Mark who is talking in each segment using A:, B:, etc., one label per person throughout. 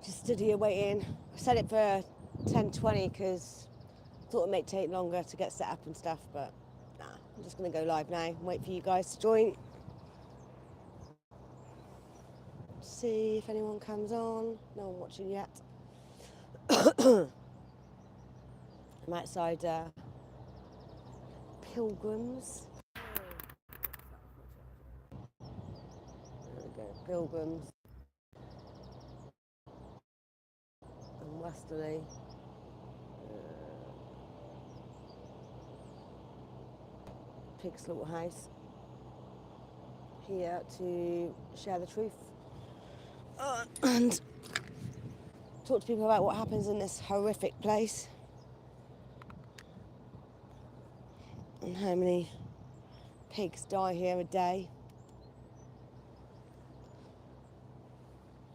A: Just stood here waiting. I set it for 10:20 because I thought it might take longer to get set up and stuff, but nah, I'm just going to go live now and wait for you guys to join. See if anyone comes on. No one watching yet. I'm outside Pilgrims. There we go, Pilgrims and Westerly. Pig slaughterhouse. Here to share the truth and talk to people about what happens in this horrific place and how many pigs die here a day.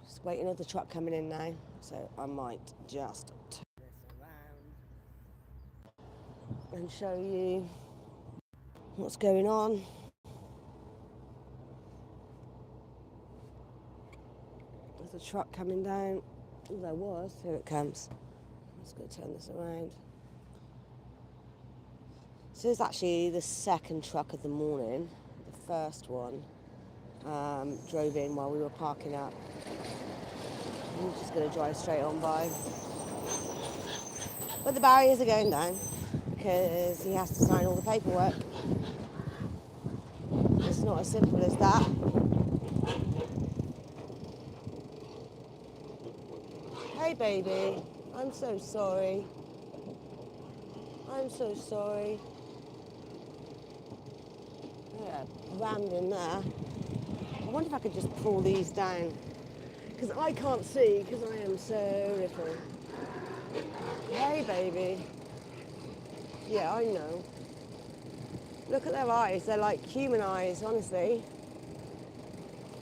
A: Just waiting for the truck coming in now, so I might just turn this around and show you what's going on. There's a truck coming down. Oh, there was. Here it comes. Let's go turn this around. So this is actually the second truck of the morning. The first one drove in while we were parking up. I'm just going to drive straight on by. But the barriers are going down because he has to sign all the paperwork. It's not as simple as that. Hey baby, I'm so sorry. I'm so sorry. Yeah, rammed in there. I wonder if I could just pull these down. Because I can't see, because I am so little. Hey baby. Yeah, I know. Look at their eyes, they're like human eyes, honestly.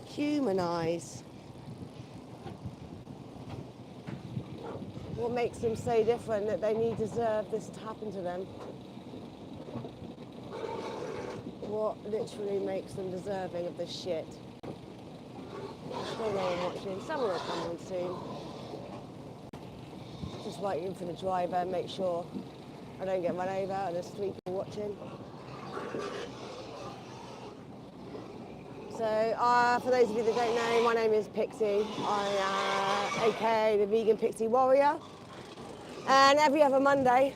A: Human eyes. What makes them so different that they deserve this to happen to them? What literally makes them deserving of this shit? Still no one watching. Someone will come on soon. Just waiting for the driver, make sure I don't get run over and there's 3 people watching. So, for those of you that don't know, my name is Pixie. I aka the Vegan Pixie Warrior. And every other Monday,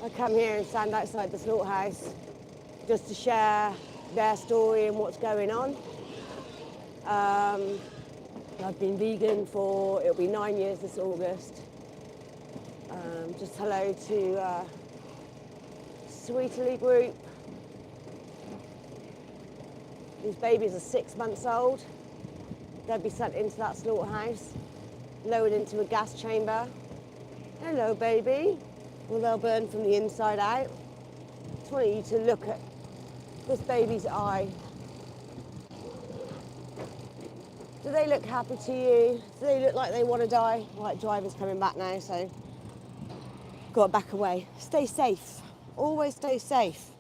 A: I come here and stand outside the slaughterhouse just to share their story and what's going on. I've been vegan for, it'll be 9 years this August. Just hello to Sweetly Group. These babies are 6 months old. They'll be sent into that slaughterhouse, lowered into a gas chamber. Hello, baby. Well, they'll burn from the inside out. Just want you to look at this baby's eye. Do they look happy to you? Do they look like they want to die? Right, driver's coming back now, so got to back away. Stay safe. Always stay safe.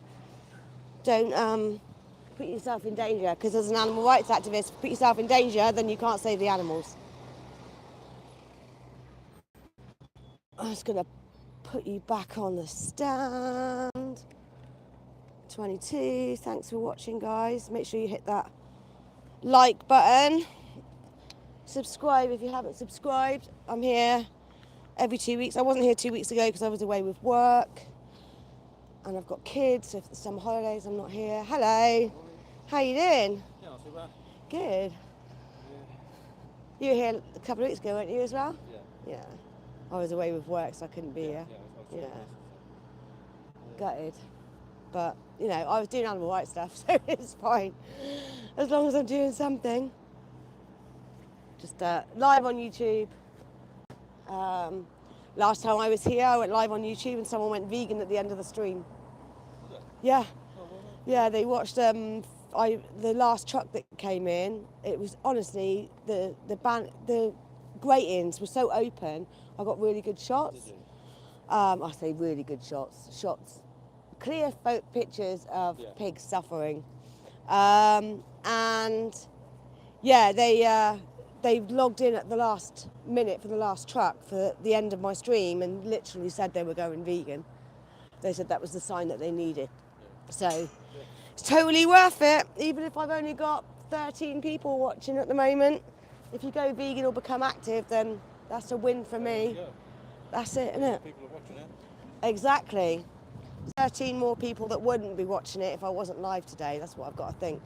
A: Don't put yourself in danger, because as an animal rights activist, put yourself in danger, then you can't save the animals. I'm just going to put you back on the stand. 22, thanks for watching, guys. Make sure you hit that like button. Subscribe if you haven't subscribed. I'm here every 2 weeks. I wasn't here 2 weeks ago because I was away with work. And I've got kids, so for the summer holidays I'm not here. Hello. How you doing?
B: Yeah, not too bad.
A: Good.
B: Yeah.
A: You were here a couple of weeks ago, weren't you, as well?
B: Yeah.
A: Yeah. I was away with work, so I couldn't be here.
B: Yeah.
A: Gutted. But, you know, I was doing animal rights stuff, so it's fine. As long as I'm doing something. Just live on YouTube. Last time I was here, I went live on YouTube and someone went vegan at the end of the stream. Yeah. Yeah, they watched the last truck that came in. It was honestly, the gratings were so open, I got really good shots. I say really good shots. Clear pictures of pigs suffering. And yeah, they've logged in at the last minute for the last truck for the end of my stream and literally said they were going vegan. They said that was the sign that they needed. So it's totally worth it, even if I've only got 13 people watching at the moment. If you go vegan or become active, then that's a win for me. That's it, isn't it?
B: People are watching it.
A: Exactly. 13 more people that wouldn't be watching it if I wasn't live today. That's what I've got to think.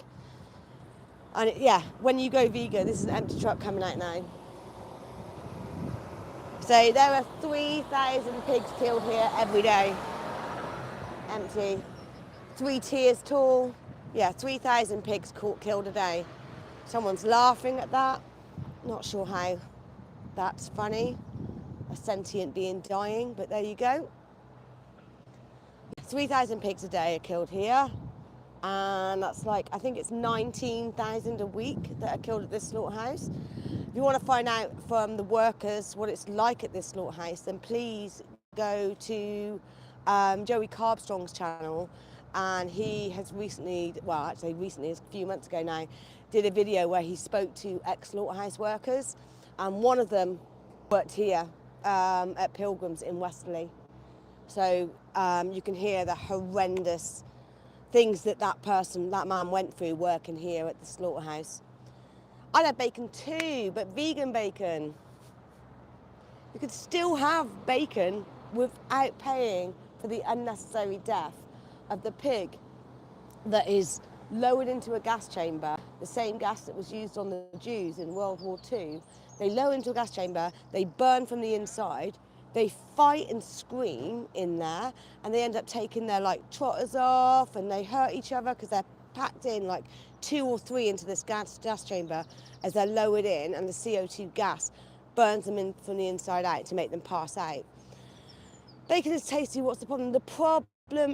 A: And yeah, when you go vegan, this is an empty truck coming out now. So there are 3,000 pigs killed here every day. Empty. 3 tiers tall. Yeah, 3,000 pigs killed a day. Someone's laughing at that. Not sure how that's funny. A sentient being dying, but there you go. 3,000 pigs a day are killed here. And that's like, I think it's 19,000 a week that are killed at this slaughterhouse. If you want to find out from the workers what it's like at this slaughterhouse, then please go to Joey Carbstrong's channel. And he has recently, well actually recently, a few months ago now, did a video where he spoke to ex-slaughterhouse workers. And one of them worked here at Pilgrims in Westerly. So you can hear the horrendous things that that man went through working here at the slaughterhouse. I had bacon too, but vegan bacon. You could still have bacon without paying for the unnecessary death of the pig that is lowered into a gas chamber, the same gas that was used on the Jews in World War II. They lower into a gas chamber, they burn from the inside, they fight and scream in there, and they end up taking their like trotters off, and they hurt each other because they're packed in like 2 or 3 into this gas chamber as they're lowered in, and the CO2 gas burns them in from the inside out to make them pass out. Bacon is tasty, what's the problem? The problem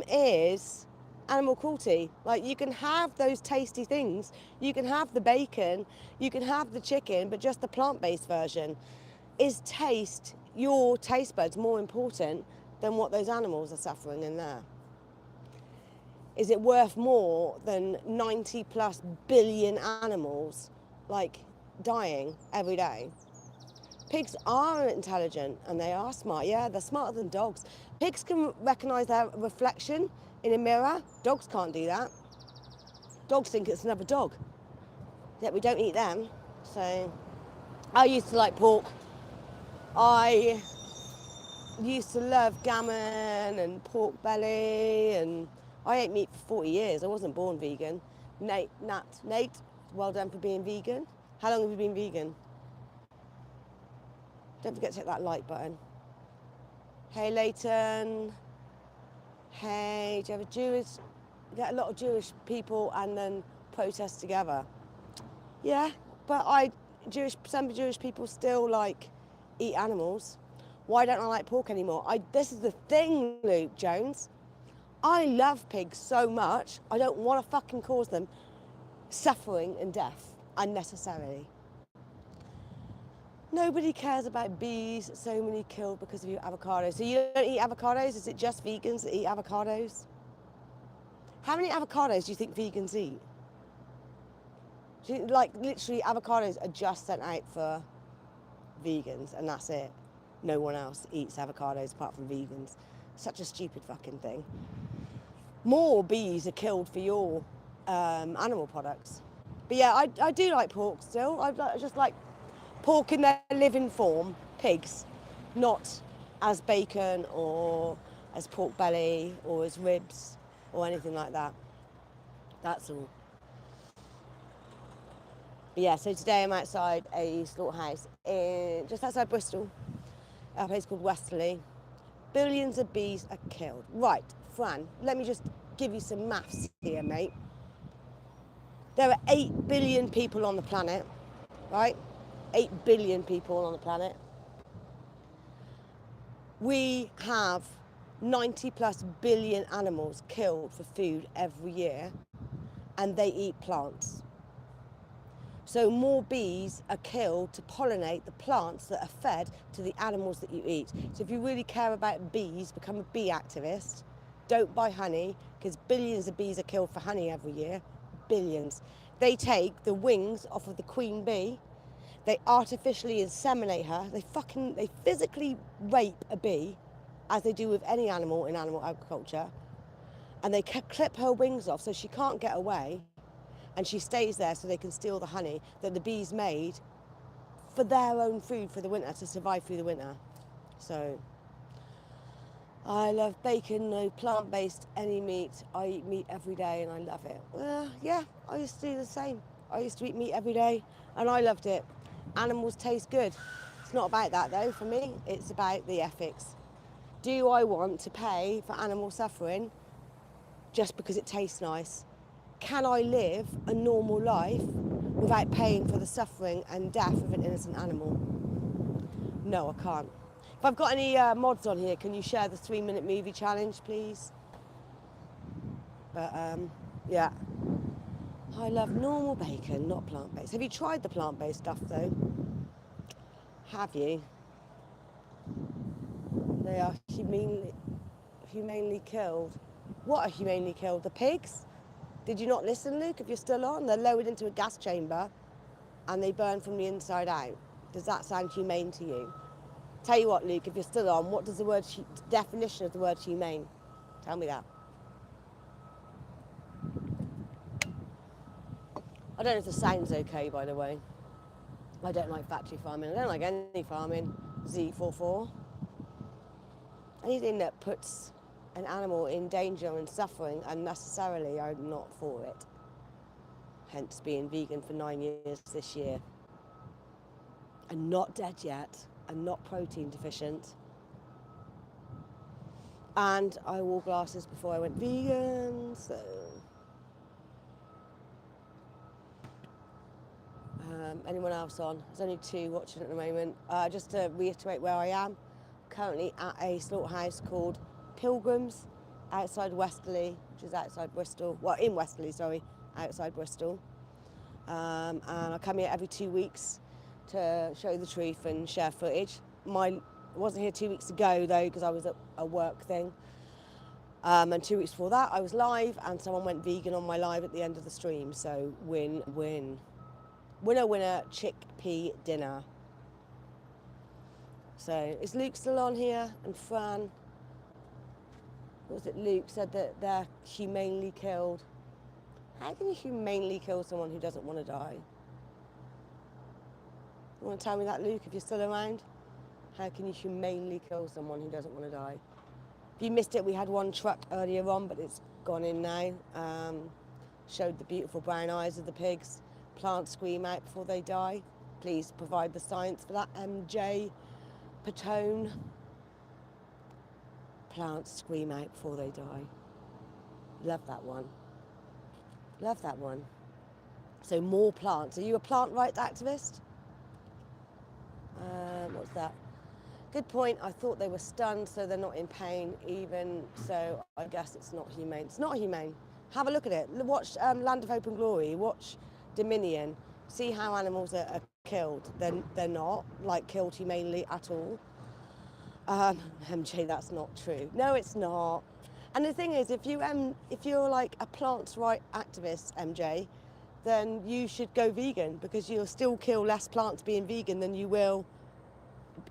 A: is animal cruelty. Like, you can have those tasty things, you can have the bacon, you can have the chicken, but just the plant-based version. Is your taste buds more important than what those animals are suffering in there? Is it worth more than 90 plus billion animals like dying every day? Pigs are intelligent and they are smart. Yeah, they're smarter than dogs. Pigs can recognise their reflection in a mirror. Dogs can't do that. Dogs think it's another dog. Yet we don't eat them. So I used to like pork. I used to love gammon and pork belly, and I ate meat for 40 years. I wasn't born vegan. Nate, well done for being vegan. How long have you been vegan? Don't forget to hit that like button. Hey Leighton. Hey, do you have get a lot of Jewish people and then protest together? Yeah, but some Jewish people still like eat animals. Why don't I like pork anymore? This is the thing, Luke Jones. I love pigs so much, I don't want to fucking cause them suffering and death unnecessarily. Nobody cares about bees, so many killed because of your avocados. So you don't eat avocados? Is it just vegans that eat avocados? How many avocados do you think vegans eat? Like, literally, avocados are just sent out for vegans, and that's it. No one else eats avocados apart from vegans. Such a stupid fucking thing. More bees are killed for your animal products. But yeah, I do like pork still. I just like pork in their living form, pigs, not as bacon or as pork belly or as ribs or anything like that. That's all. But yeah, so today I'm outside a slaughterhouse just outside Bristol, a place called Westerly. Billions of bees are killed. Right, Fran, let me just give you some maths here, mate. There are 8 billion people on the planet, right? 8 billion people on the planet. We have 90 plus billion animals killed for food every year, and they eat plants. So more bees are killed to pollinate the plants that are fed to the animals that you eat. So if you really care about bees, become a bee activist. Don't buy honey, because billions of bees are killed for honey every year. Billions. They take the wings off of the queen bee. They artificially inseminate her. They physically rape a bee, as they do with any animal in animal agriculture. And they clip her wings off so she can't get away. And she stays there so they can steal the honey that the bees made for their own food for the winter, to survive through the winter. So I love bacon, no plant-based, any meat. I eat meat every day and I love it. Yeah, I used to do the same. I used to eat meat every day and I loved it. Animals taste good. It's not about that though for me, it's about the ethics. Do I want to pay for animal suffering just because it tastes nice? Can I live a normal life without paying for the suffering and death of an innocent animal? No, I can't. If I've got any mods on here, can you share the 3-minute movie challenge, please? But yeah, I love normal bacon, not plant-based. Have you tried the plant-based stuff though? Have you? They are humanely killed. What are humanely killed? The pigs? Did you not listen, Luke? If you're still on, they're lowered into a gas chamber and they burn from the inside out. Does that sound humane to you? Tell you what, Luke, if you're still on, what does the word definition of the word humane? Tell me that. I don't know if the sound's okay, by the way. I don't like factory farming. I don't like any farming. Z44. Anything that puts an animal in danger and suffering unnecessarily, I'm not for it. Hence being vegan for 9 years this year. And not dead yet, and not protein deficient. And I wore glasses before I went vegan, so... anyone else on? There's only 2 watching at the moment. Just to reiterate where I am, currently at a slaughterhouse called Pilgrims, outside Westerly, which is outside Bristol. Well, in Westerly, sorry, outside Bristol. And I come here every 2 weeks to show the truth and share footage. I wasn't here 2 weeks ago though, because I was at a work thing. And 2 weeks before that, I was live, and someone went vegan on my live at the end of the stream. So win-win. Winner, winner, chickpea dinner. So is Luke still on here? And Fran? What was it Luke said that they're humanely killed? How can you humanely kill someone who doesn't want to die? You want to tell me that, Luke, if you're still around? How can you humanely kill someone who doesn't want to die? If you missed it, we had one truck earlier on, but it's gone in now. Showed the beautiful brown eyes of the pigs. Plants scream out before they die. Please provide the science for that, MJ Patone. Plants scream out before they die. Love that one. Love that one. So more plants. Are you a plant rights activist? What's that? Good point. I thought they were stunned, so they're not in pain even. So I guess it's not humane. It's not humane. Have a look at it. Watch Land of Hope and Glory. Watch Dominion. See how animals are killed. They're not like killed humanely at all. MJ, that's not true. No, it's not. And the thing is, if you're like a plants rights activist, MJ, then you should go vegan, because you'll still kill less plants being vegan than you will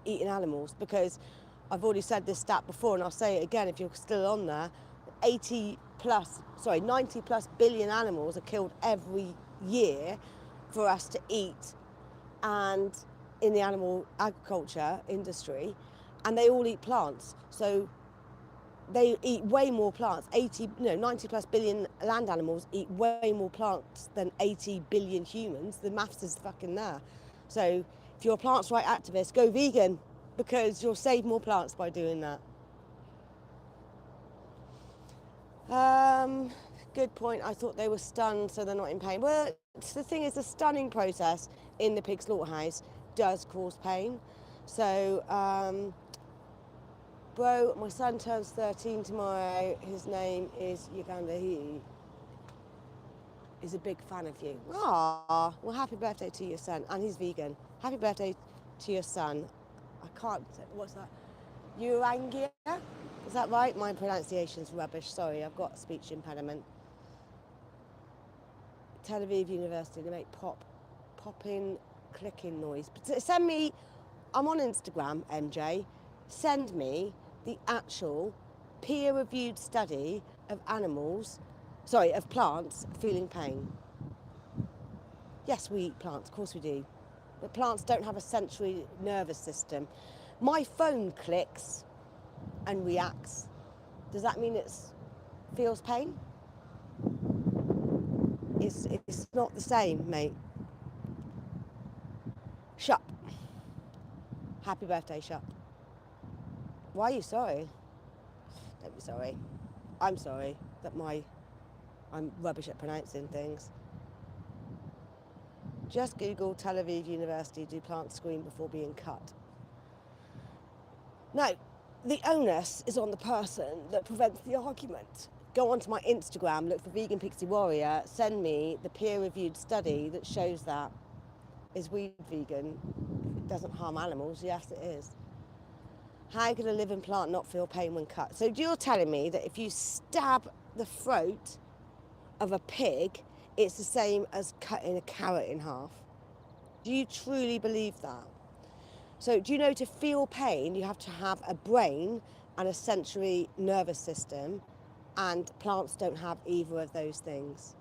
A: eating animals. Because I've already said this stat before, and I'll say it again if you're still on there, 90 plus billion animals are killed every year for us to eat, and in the animal agriculture industry, and they all eat plants. So they eat way more plants. 90 plus billion land animals eat way more plants than 80 billion humans. The maths is fucking there. So if you're a plants rights activist, go vegan, because you'll save more plants by doing that. Good point. I thought they were stunned, so they're not in pain. Well, the thing is, the stunning process in the pig slaughterhouse does cause pain. So, bro, my son turns 13 tomorrow. His name is Uganda. He is a big fan of you. Ah, well, happy birthday to your son. And he's vegan. Happy birthday to your son. I can't, what's that? Urangia? Is that right? My pronunciation's rubbish. Sorry, I've got a speech impediment. Tel Aviv University, they make popping clicking noise. But send me, I'm on Instagram, MJ. Send me the actual peer-reviewed study of of plants feeling pain. Yes, we eat plants, of course we do. But plants don't have a sensory nervous system. My phone clicks and reacts. Does that mean it feels pain? It's not the same, mate. Shup. Happy birthday, Shup. Why are you sorry? Don't be sorry. I'm sorry that I'm rubbish at pronouncing things. Just Google Tel Aviv University, do plants scream before being cut? No, the onus is on the person that prevents the argument. Go onto my Instagram, look for Vegan Pixie Warrior, send me the peer-reviewed study that shows that. Is weed vegan? It doesn't harm animals. Yes, it is. How can a living plant not feel pain when cut? So you're telling me that if you stab the throat of a pig, it's the same as cutting a carrot in half? Do you truly believe that? So do you know to feel pain, you have to have a brain and a sensory nervous system, and plants don't have either of those things.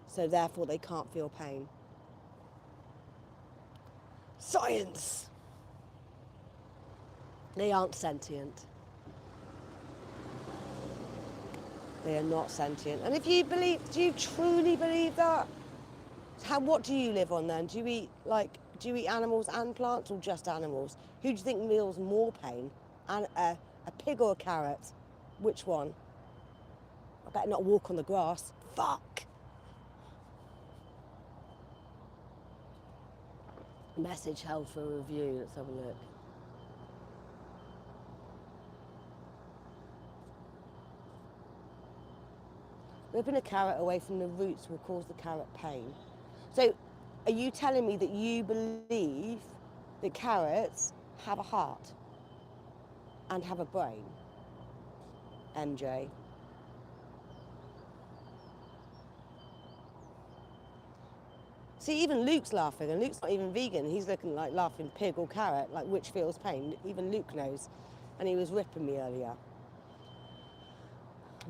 A: So therefore they can't feel pain. Science! They aren't sentient. They are not sentient. And if you believe, do you truly believe that? What do you live on then? Do you eat animals and plants, or just animals? Who do you think feels more pain? A pig or a carrot? Which one? I better not walk on the grass. Fuck! Message held for review. Let's have a look. Ripping a carrot away from the roots will cause the carrot pain. So, are you telling me that you believe that carrots have a heart and have a brain? MJ. See, even Luke's laughing, and Luke's not even vegan. He's looking like laughing pig or carrot, like which feels pain. Even Luke knows. And he was ripping me earlier.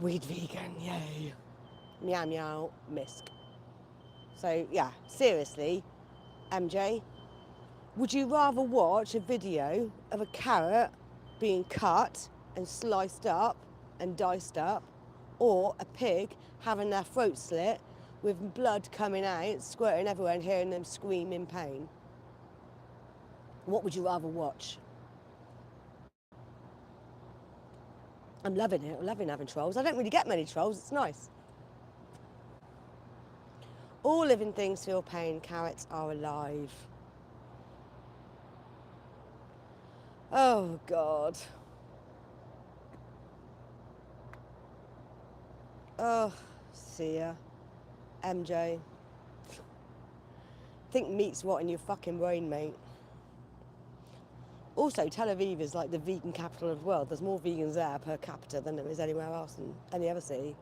A: Weed vegan, yay. Meow meow, misc. So yeah, seriously, MJ, would you rather watch a video of a carrot being cut and sliced up and diced up, or a pig having their throat slit with blood coming out, squirting everywhere, and hearing them scream in pain? What would you rather watch? I'm loving it. I'm loving having trolls. I don't really get many trolls. It's nice. All living things feel pain. Carrots are alive. Oh, God. Oh, see ya. MJ. Think meat's rotting your fucking brain, mate. Also, Tel Aviv is like the vegan capital of the world. There's more vegans there per capita than there is anywhere else in any other city.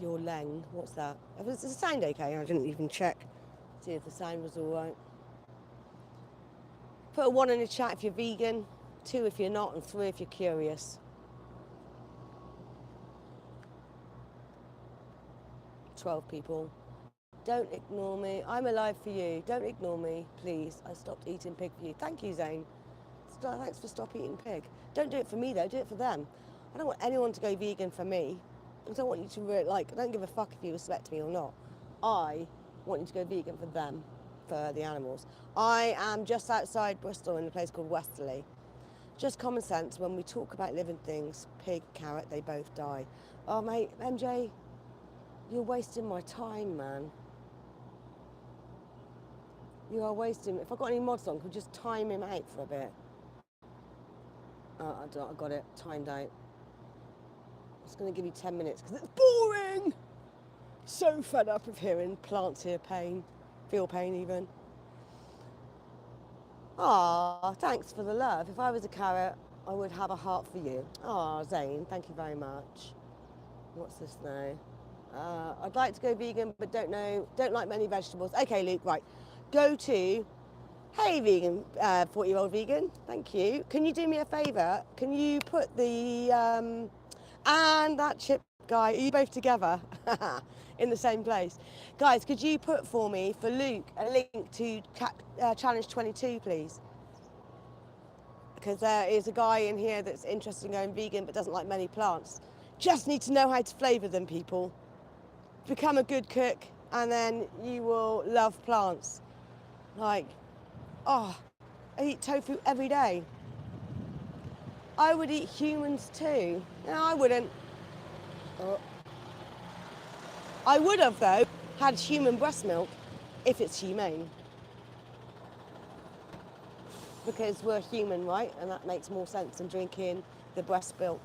A: Your Leng, what's that? Is the sound okay? I didn't even check. See if the sound was all right. Put a 1 in the chat if you're vegan, 2 if you're not, and 3 if you're curious. 12 people. Don't ignore me. I'm alive for you. Don't ignore me, please. I stopped eating pig for you. Thank you, Zane. Thanks for stop eating pig. Don't do it for me, though. Do it for them. I don't want anyone to go vegan for me. I don't want you to, I don't give a fuck if you respect me or not. I want you to go vegan for them, for the animals. I am just outside Bristol in a place called Westerly. Just common sense, when we talk about living things, pig, carrot, they both die. Oh, mate, MJ, you're wasting my time, man. You are wasting. If I got any mods on, could just time him out for a bit. I got it timed out. I'm just going to give you 10 minutes because it's boring. So fed up of hearing plants hear pain, feel pain even. Ah, thanks for the love. If I was a carrot, I would have a heart for you. Ah, Zane, thank you very much. What's this now? I'd like to go vegan, but don't like many vegetables. Okay, Luke, right. Go to, hey, vegan, 40-year-old vegan, thank you. Can you do me a favour? Can you put the, and that chip guy, are you both together in the same place? Guys, could you put for me, for Luke, a link to Challenge 22, please? Because there is a guy in here that's interested in going vegan but doesn't like many plants. Just need to know how to flavour them, people. Become a good cook and then you will love plants. Like, oh, I eat tofu every day. I would eat humans too. No, I wouldn't. Oh. I would have, though, had human breast milk if it's humane. Because we're human, right? And that makes more sense than drinking the breast milk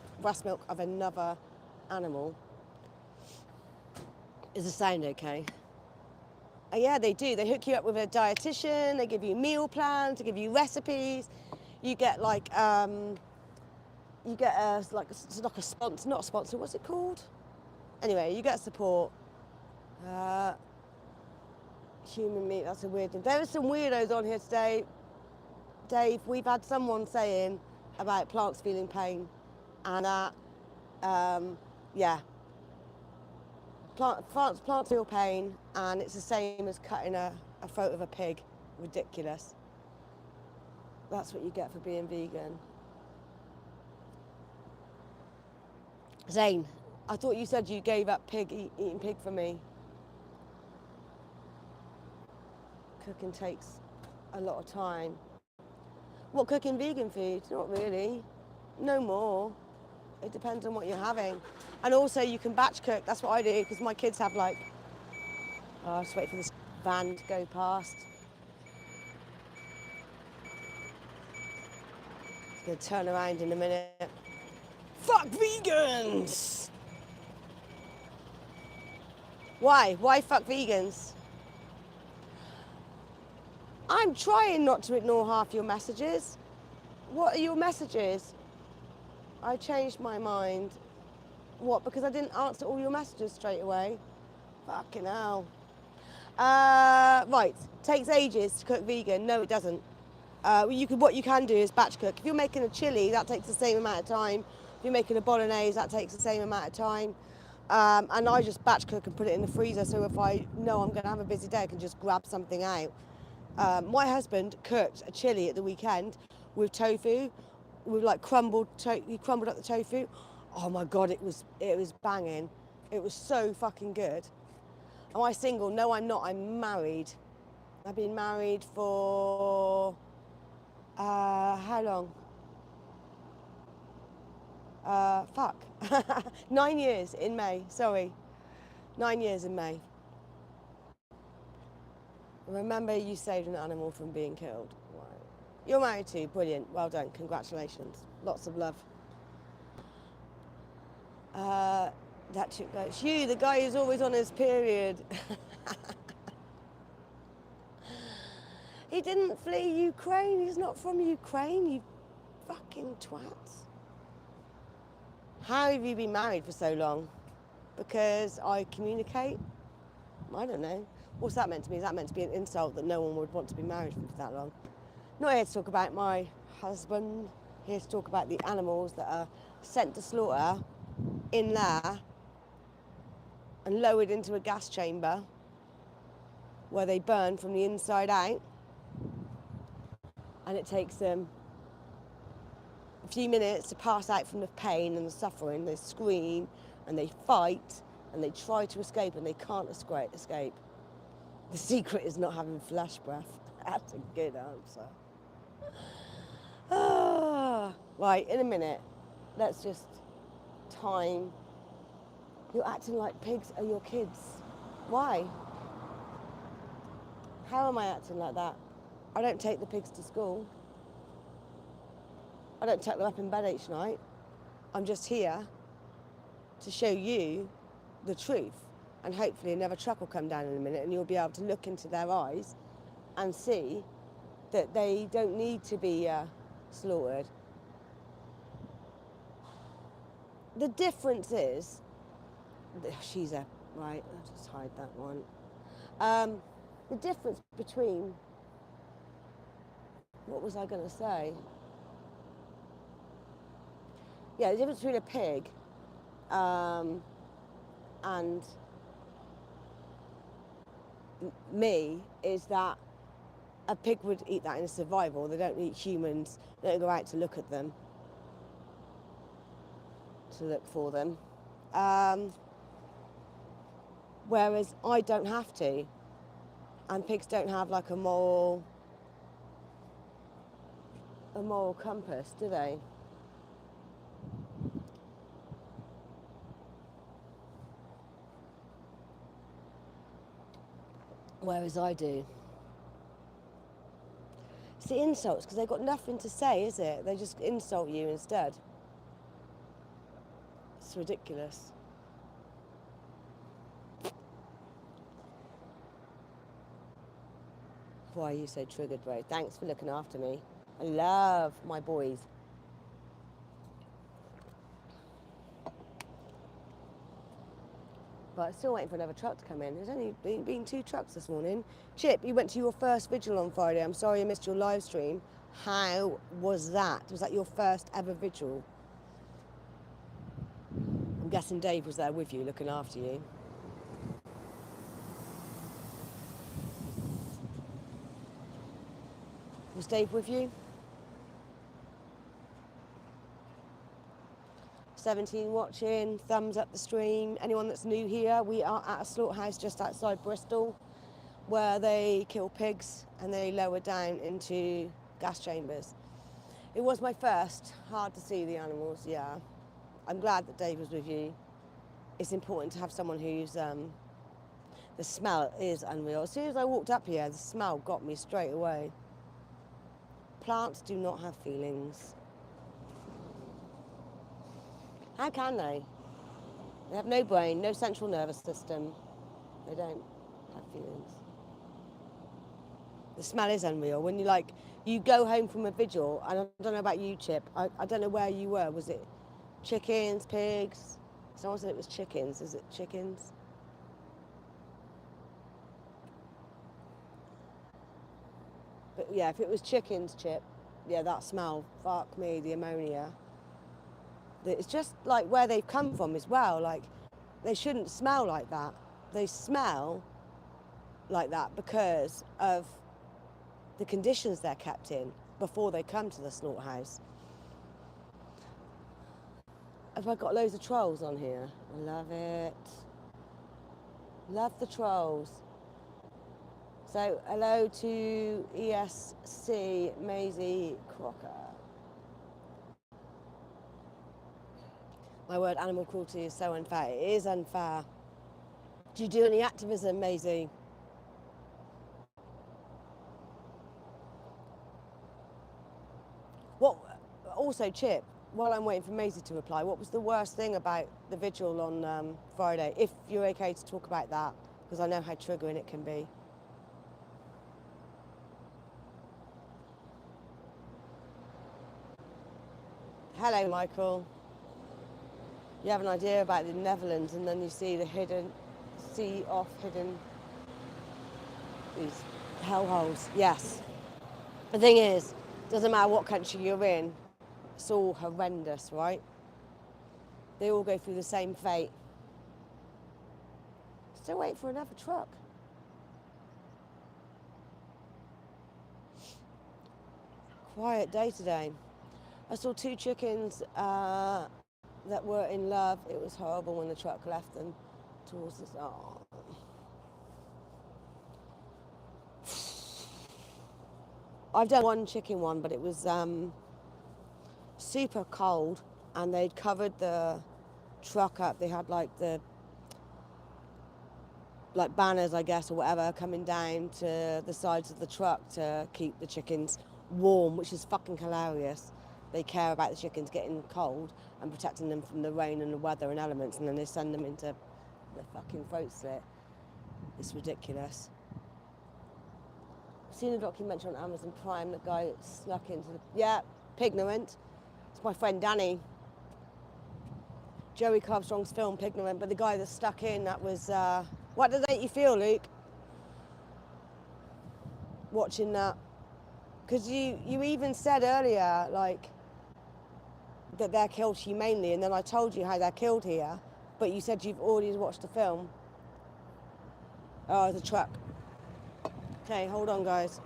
A: of another animal. Is the sound okay? Yeah, they do. They hook you up with a dietitian. They give you meal plans. They give you recipes. You get like you get it's like a sponsor, not a sponsor. What's it called? Anyway, you get support. Human meat. That's a weird thing. There are some weirdos on here today. Dave, we've had someone saying about plants feeling pain, and yeah. Plants feel pain, and it's the same as cutting a throat of a pig. Ridiculous. That's what you get for being vegan. Zane, I thought you said you gave up eating pig for me. Cooking takes a lot of time. What, cooking vegan food? Not really. No more. It depends on what you're having. And also you can batch cook. That's what I do, because my kids have like, I'll just wait for this van to go past. It's gonna turn around in a minute. Fuck vegans! Why? Why fuck vegans? I'm trying not to ignore half your messages. What are your messages? I changed my mind. What, because I didn't answer all your messages straight away? Fucking hell. Right, takes ages to cook vegan. No, it doesn't. What you can do is batch cook. If you're making a chili, that takes the same amount of time. If you're making a bolognese, that takes the same amount of time. And I just batch cook and put it in the freezer, so if I know I'm going to have a busy day, I can just grab something out. My husband cooked a chili at the weekend with tofu, with like he crumbled up the tofu. Oh my God, it was banging. It was so fucking good. Am I single? No, I'm not. I'm married. I've been married for how long? 9 years in May. Sorry, 9 years in May. Remember, you saved an animal from being killed. Wow. You're married too. Brilliant. Well done. Congratulations. Lots of love. That chick goes, you, the guy who's always on his period. He didn't flee Ukraine. He's not from Ukraine, you fucking twats. How have you been married for so long? Because I communicate? I don't know. What's that meant to be? Is that meant to be an insult that no one would want to be married for that long? Not here to talk about my husband. Here to talk about the animals that are sent to slaughter in there and lowered into a gas chamber where they burn from the inside out. And it takes them a few minutes to pass out from the pain and the suffering. They scream and they fight and they try to escape and they can't escape. The secret is not having flesh breath. That's a good answer. Right, in a minute, let's just time. You're acting like pigs are your kids. Why? How am I acting like that? I don't take the pigs to school. I don't tuck them up in bed each night. I'm just here to show you the truth. And hopefully another truck will come down in a minute and you'll be able to look into their eyes and see that they don't need to be slaughtered. The difference is she's a, right, I'll just hide that one. The difference between, what was I going to say? Yeah, the difference between a pig and me is that a pig would eat that in a survival. They don't eat humans. They don't go out to look at them, to look for them. Whereas I don't have to. And pigs don't have like a moral compass, do they? Whereas I do. It's the insults, because they've got nothing to say, is it? They just insult you instead. It's ridiculous. Why are you so triggered, bro? Thanks for looking after me. I love my boys. But still waiting for another truck to come in. There's only been 2 trucks this morning. Chip, you went to your first vigil on Friday. I'm sorry I missed your live stream. How was that? Was that your first ever vigil? I'm guessing Dave was there with you, looking after you. Was Dave with you? 17 watching, thumbs up the stream. Anyone that's new here, we are at a slaughterhouse just outside Bristol where they kill pigs and they lower down into gas chambers. It was my first. Hard to see the animals, yeah. I'm glad that Dave was with you. It's important to have someone who's, the smell is unreal. As soon as I walked up here, the smell got me straight away. Plants do not have feelings. How can they? They have no brain, no central nervous system. They don't have feelings. The smell is unreal. When you go home from a vigil, and I don't know about you, Chip, I don't know where you were. Was it chickens, pigs? Someone said it was chickens. Is it chickens? But yeah, if it was chickens, Chip, yeah, that smell, fuck me, the ammonia. It's just like where they've come from as well. Like, they shouldn't smell like that. They smell like that because of the conditions they're kept in before they come to the slaughterhouse. Have I got loads of trolls on here? I love it. Love the trolls. So, hello to ESC Maisie Crocker. My word, animal cruelty is so unfair. It is unfair. Do you do any activism, Maisie? What? Also, Chip, while I'm waiting for Maisie to reply, what was the worst thing about the vigil on Friday? If you're okay to talk about that, because I know how triggering it can be. Hello, Michael. You have an idea about the Netherlands, and then you see the hidden these hellholes. Yes. The thing is, doesn't matter what country you're in, it's all horrendous, right? They all go through the same fate. Still waiting for another truck. Quiet day today. I saw 2 chickens that were in love. It was horrible when the truck left them towards us. Oh. I've done one chicken one, but it was super cold, and they'd covered the truck up. They had like banners, I guess, or whatever, coming down to the sides of the truck to keep the chickens warm, which is fucking hilarious. They care about the chickens getting cold and protecting them from the rain and the weather and elements, and then they send them into the fucking throat slit. It's ridiculous. I've seen a documentary on Amazon Prime. The guy snuck into the... Yeah, Pignorant. It's my friend Danny. Joey Carstrong's film Pigment, but the guy that's stuck in, that was, what did that make you feel, Luke? Watching that? Because you even said earlier, like, that they're killed humanely, and then I told you how they're killed here, but you said you've already watched the film. Oh, the truck. Okay, hold on, guys.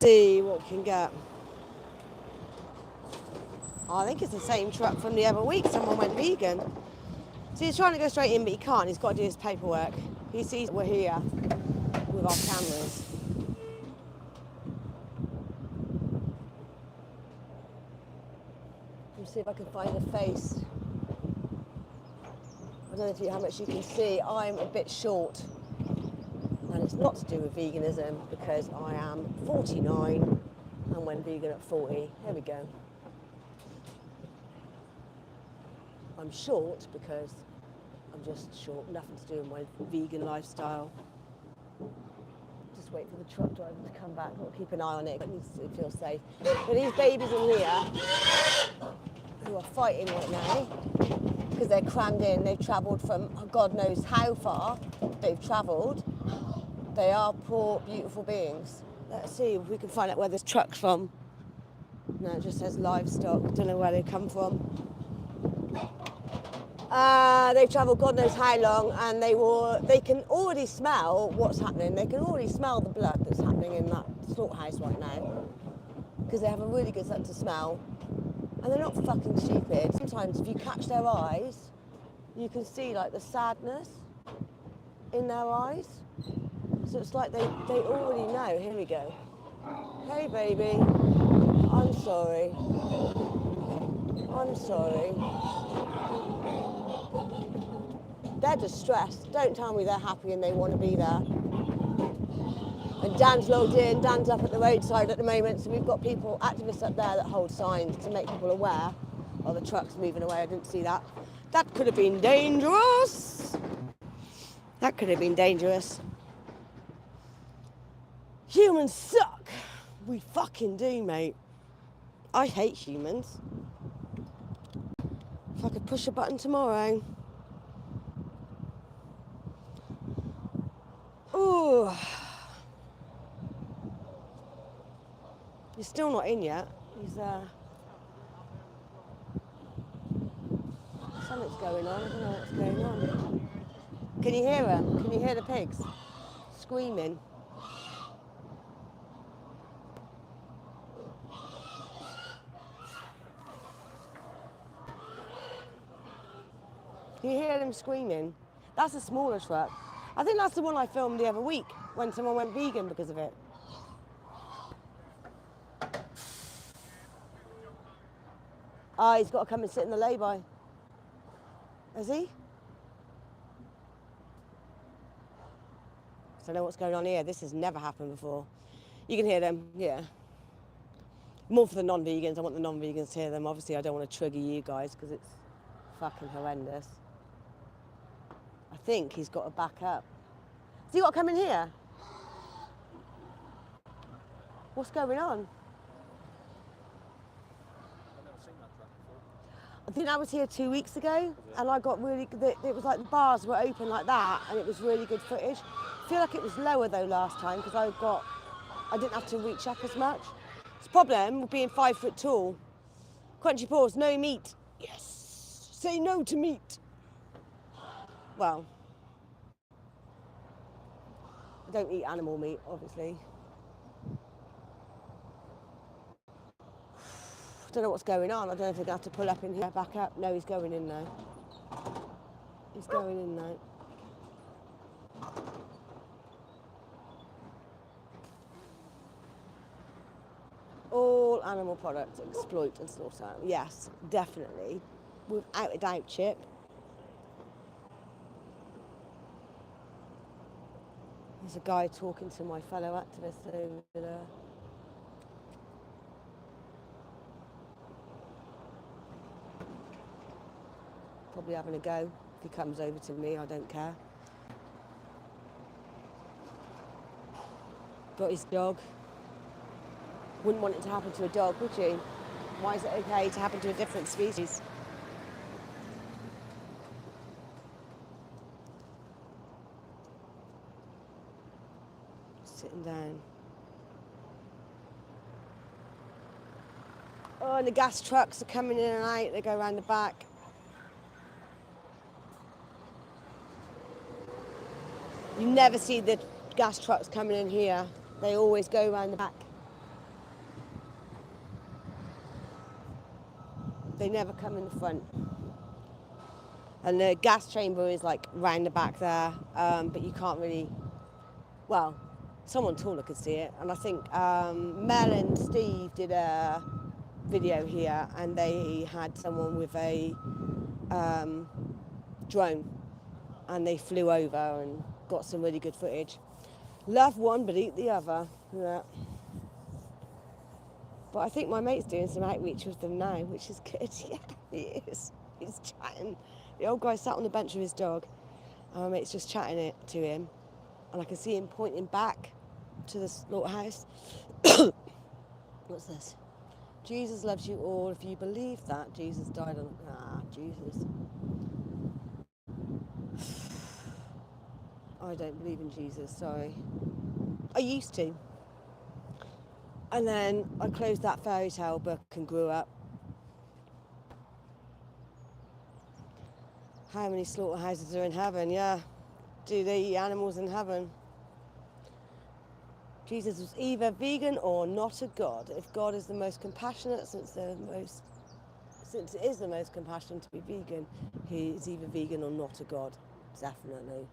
A: See what we can get. Oh, I think it's the same truck from the other week. Someone went vegan. See, he's trying to go straight in, but he can't. He's got to do his paperwork. He sees we're here with our cameras. Let me see if I can find a face. I don't know how much you can see. I'm a bit short. And it's not to do with veganism, because I am 49 and went vegan at 40. Here we go. I'm short because I'm just short, nothing to do with my vegan lifestyle. Just wait for the truck driver to come back. I'll keep an eye on it, but it needs to feel safe. But these babies in here who are fighting right now because they're crammed in, they've travelled from God knows how far they've travelled. They are poor, beautiful beings. Let's see if we can find out where this truck's from. No, it just says livestock. Don't know where they come from. They've travelled God knows how long, and they can already smell what's happening. They can already smell the blood that's happening in that slaughterhouse right now, because they have a really good sense of smell, and they're not fucking stupid. Sometimes if you catch their eyes, you can see like the sadness in their eyes. So it's like they already know. Here we go. Hey baby, I'm sorry. I'm sorry. They're distressed. Don't tell me they're happy and they want to be there. And Dan's logged in. Dan's up at the roadside at the moment. So we've got people, activists up there that hold signs to make people aware. Oh, the truck's moving away. I didn't see that. That could have been dangerous. That could have been dangerous. Humans suck. We fucking do, mate. I hate humans. If I could push a button tomorrow. Ooh. He's still not in yet. He's something's going on. I don't know what's going on. Can you hear her? Can you hear the pigs screaming? Can you hear them screaming? That's a smaller truck. I think that's the one I filmed the other week when someone went vegan because of it. Ah, he's got to come and sit in the lay-by. Has he? I don't know what's going on here. This has never happened before. You can hear them, yeah. More for the non-vegans. I want the non-vegans to hear them. Obviously, I don't want to trigger you guys because it's fucking horrendous. I think he's got to back up. Has he got to come in here? What's going on?
B: I've never seen that truck before.
A: I think I was here 2 weeks ago, and I got really good. It was like the bars were open like that, and it was really good footage. I feel like it was lower though last time because I didn't have to reach up as much. It's a problem with being 5 foot tall. Crunchy paws, no meat. Yes. Say no to meat. Well, I don't eat animal meat, obviously. I don't know what's going on. I don't know if they're going to have to pull up in here, back up. No, he's going in now. He's going in now. All animal products exploit and slaughter. Yes, definitely. Without a doubt, Chip. There's a guy talking to my fellow activist over there. Probably having a go. If he comes over to me, I don't care. Got his dog. Wouldn't want it to happen to a dog, would you? Why is it okay to happen to a different species? Sitting down. Oh, and the gas trucks are coming in and out. They go around the back. You never see the gas trucks coming in here. They always go around the back. They never come in the front. And the gas chamber is like round the back there, but you can't really, well, someone taller could see it. And I think Mel and Steve did a video here, and they had someone with a drone, and they flew over and got some really good footage. Love one but eat the other. Yeah. But I think my mate's doing some outreach with them now, which is good. Yeah, he is. He's chatting. The old guy sat on the bench with his dog, and my mate's just chatting it to him, and I can see him pointing back to the slaughterhouse. What's this? Jesus loves you all. If you believe that, Jesus died on... Jesus. I don't believe in Jesus, sorry. I used to. And then I closed that fairy tale book and grew up. How many slaughterhouses are in heaven? Yeah. Do they eat animals in heaven? Jesus was either vegan or not a god. If God is the most compassionate, since it is the most compassionate to be vegan, he is either vegan or not a god. Definitely.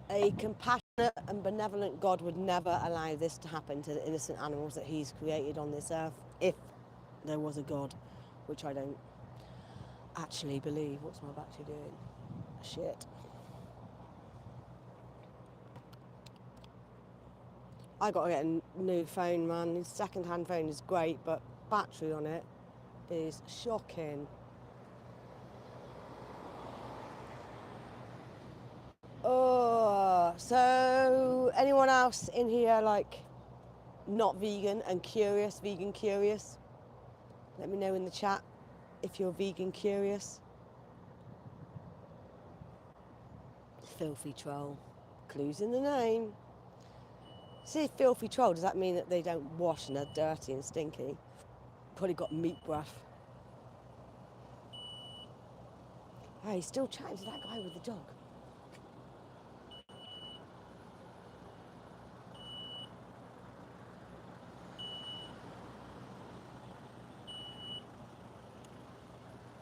A: A compassionate and benevolent God would never allow this to happen to the innocent animals that he's created on this earth, if there was a God, which I don't actually believe. What's my battery doing? Shit. I got to get a new phone, man. This second-hand phone is great, but battery on it is shocking. Oh, so anyone else in here like not vegan and curious, vegan curious? Let me know in the chat if you're vegan curious. Filthy troll. Clues in the name. See, filthy troll, does that mean that they don't wash and they're dirty and stinky? Probably got meat breath. Oh, he's still chatting to that guy with the dog.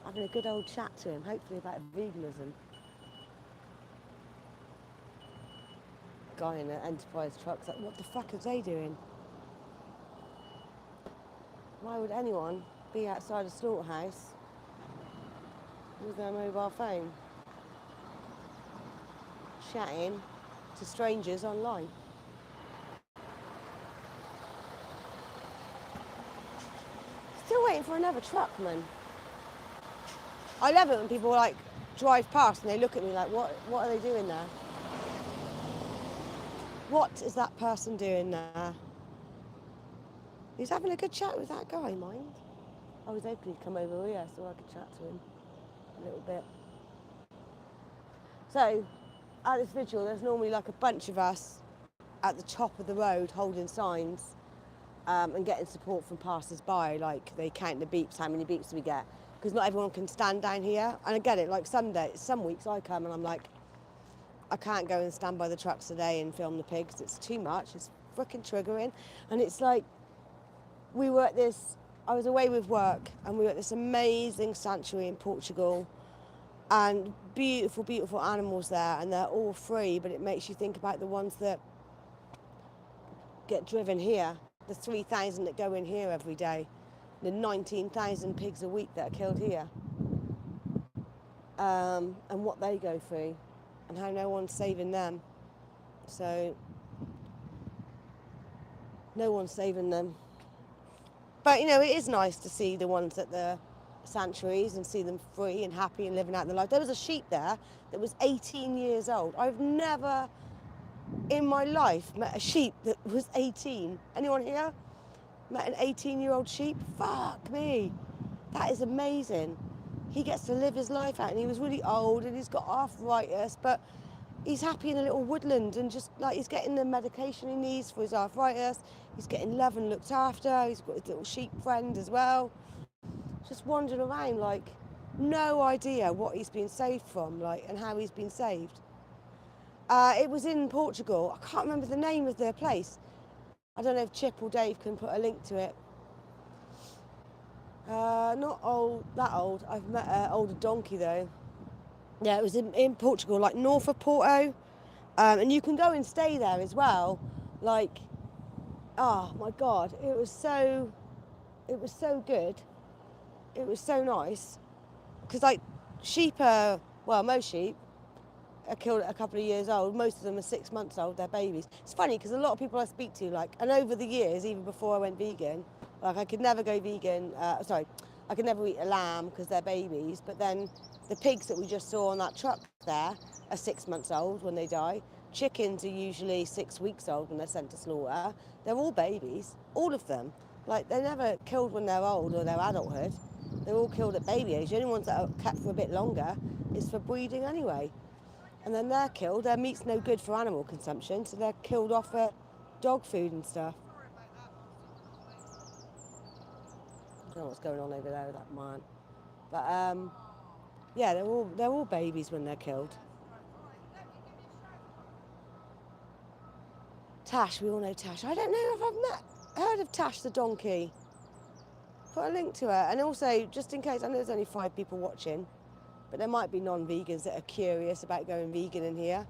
A: Having a good old chat to him, hopefully about veganism. Guy in an Enterprise truck's like, what the fuck are they doing? Why would anyone be outside a slaughterhouse with their mobile phone chatting to strangers online? Still waiting for another truck, man. I love it when people like drive past and they look at me like, what are they doing there? What is that person doing there? He's having a good chat with that guy, mind. I was hoping he'd come over here so I could chat to him a little bit. So, at this vigil, there's normally like a bunch of us at the top of the road holding signs and getting support from passers-by. Like, they count the beeps, how many beeps we get. Because not everyone can stand down here. And I get it, like some weeks I come and I'm like, I can't go and stand by the trucks today and film the pigs. It's too much. It's freaking triggering. And it's like, I was away with work and we were at this amazing sanctuary in Portugal and beautiful, beautiful animals there, and they're all free, but it makes you think about the ones that get driven here, the 3,000 that go in here every day, the 19,000 pigs a week that are killed here, and what they go through and how no one's saving them. So, no one's saving them. But, you know, it is nice to see the ones at the sanctuaries and see them free and happy and living out their life. There was a sheep there that was 18 years old. I've never in my life met a sheep that was 18. Anyone here met an 18-year-old sheep? Fuck me. That is amazing. He gets to live his life out, and he was really old and he's got arthritis, but he's happy in a little woodland, and just like he's getting the medication he needs for his arthritis. He's getting love and looked after. He's got his little sheep friend as well. Just wandering around, like, no idea what he's been saved from, like, and how he's been saved. It was in Portugal. I can't remember the name of the place. I don't know if Chip or Dave can put a link to it. Not old, that old. I've met an older donkey though. Yeah, it was in Portugal, like north of Porto. And you can go and stay there as well. Like, oh my God, it was so good. It was so nice. Because like sheep are, well, most sheep are killed at a couple of years old. Most of them are 6 months old, they're babies. It's funny because a lot of people I speak to, like, and over the years, even before I went vegan, like I could never go vegan, I could never eat a lamb because they're babies, but then the pigs that we just saw on that truck there are 6 months old when they die. Chickens are usually 6 weeks old when they're sent to slaughter. They're all babies, all of them. Like, they're never killed when they're old or their adulthood. They're all killed at baby age. The only ones that are kept for a bit longer is for breeding anyway. And then they're killed. Their meat's no good for animal consumption, so they're killed off for dog food and stuff. I don't know what's going on over there with that man. But yeah, they're all babies when they're killed. Tash, we all know Tash. I don't know if I've heard of Tash the donkey. Put a link to her. And also, just in case, I know there's only 5 people watching, but there might be non-vegans that are curious about going vegan in here.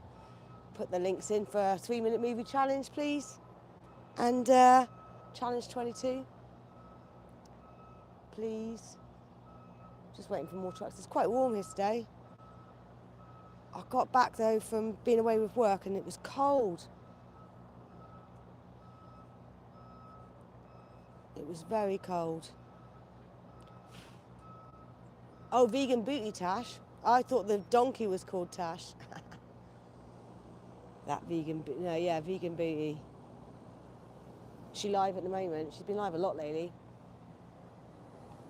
A: Put the links in for a 3-minute movie challenge, please. And challenge 22, please. Just waiting for more trucks. It's quite warm here today. I got back though from being away with work and it was cold. It was very cold. Oh, vegan booty, Tash. I thought the donkey was called Tash. That vegan booty. No, yeah, vegan booty. Is she live at the moment? She's been live a lot lately.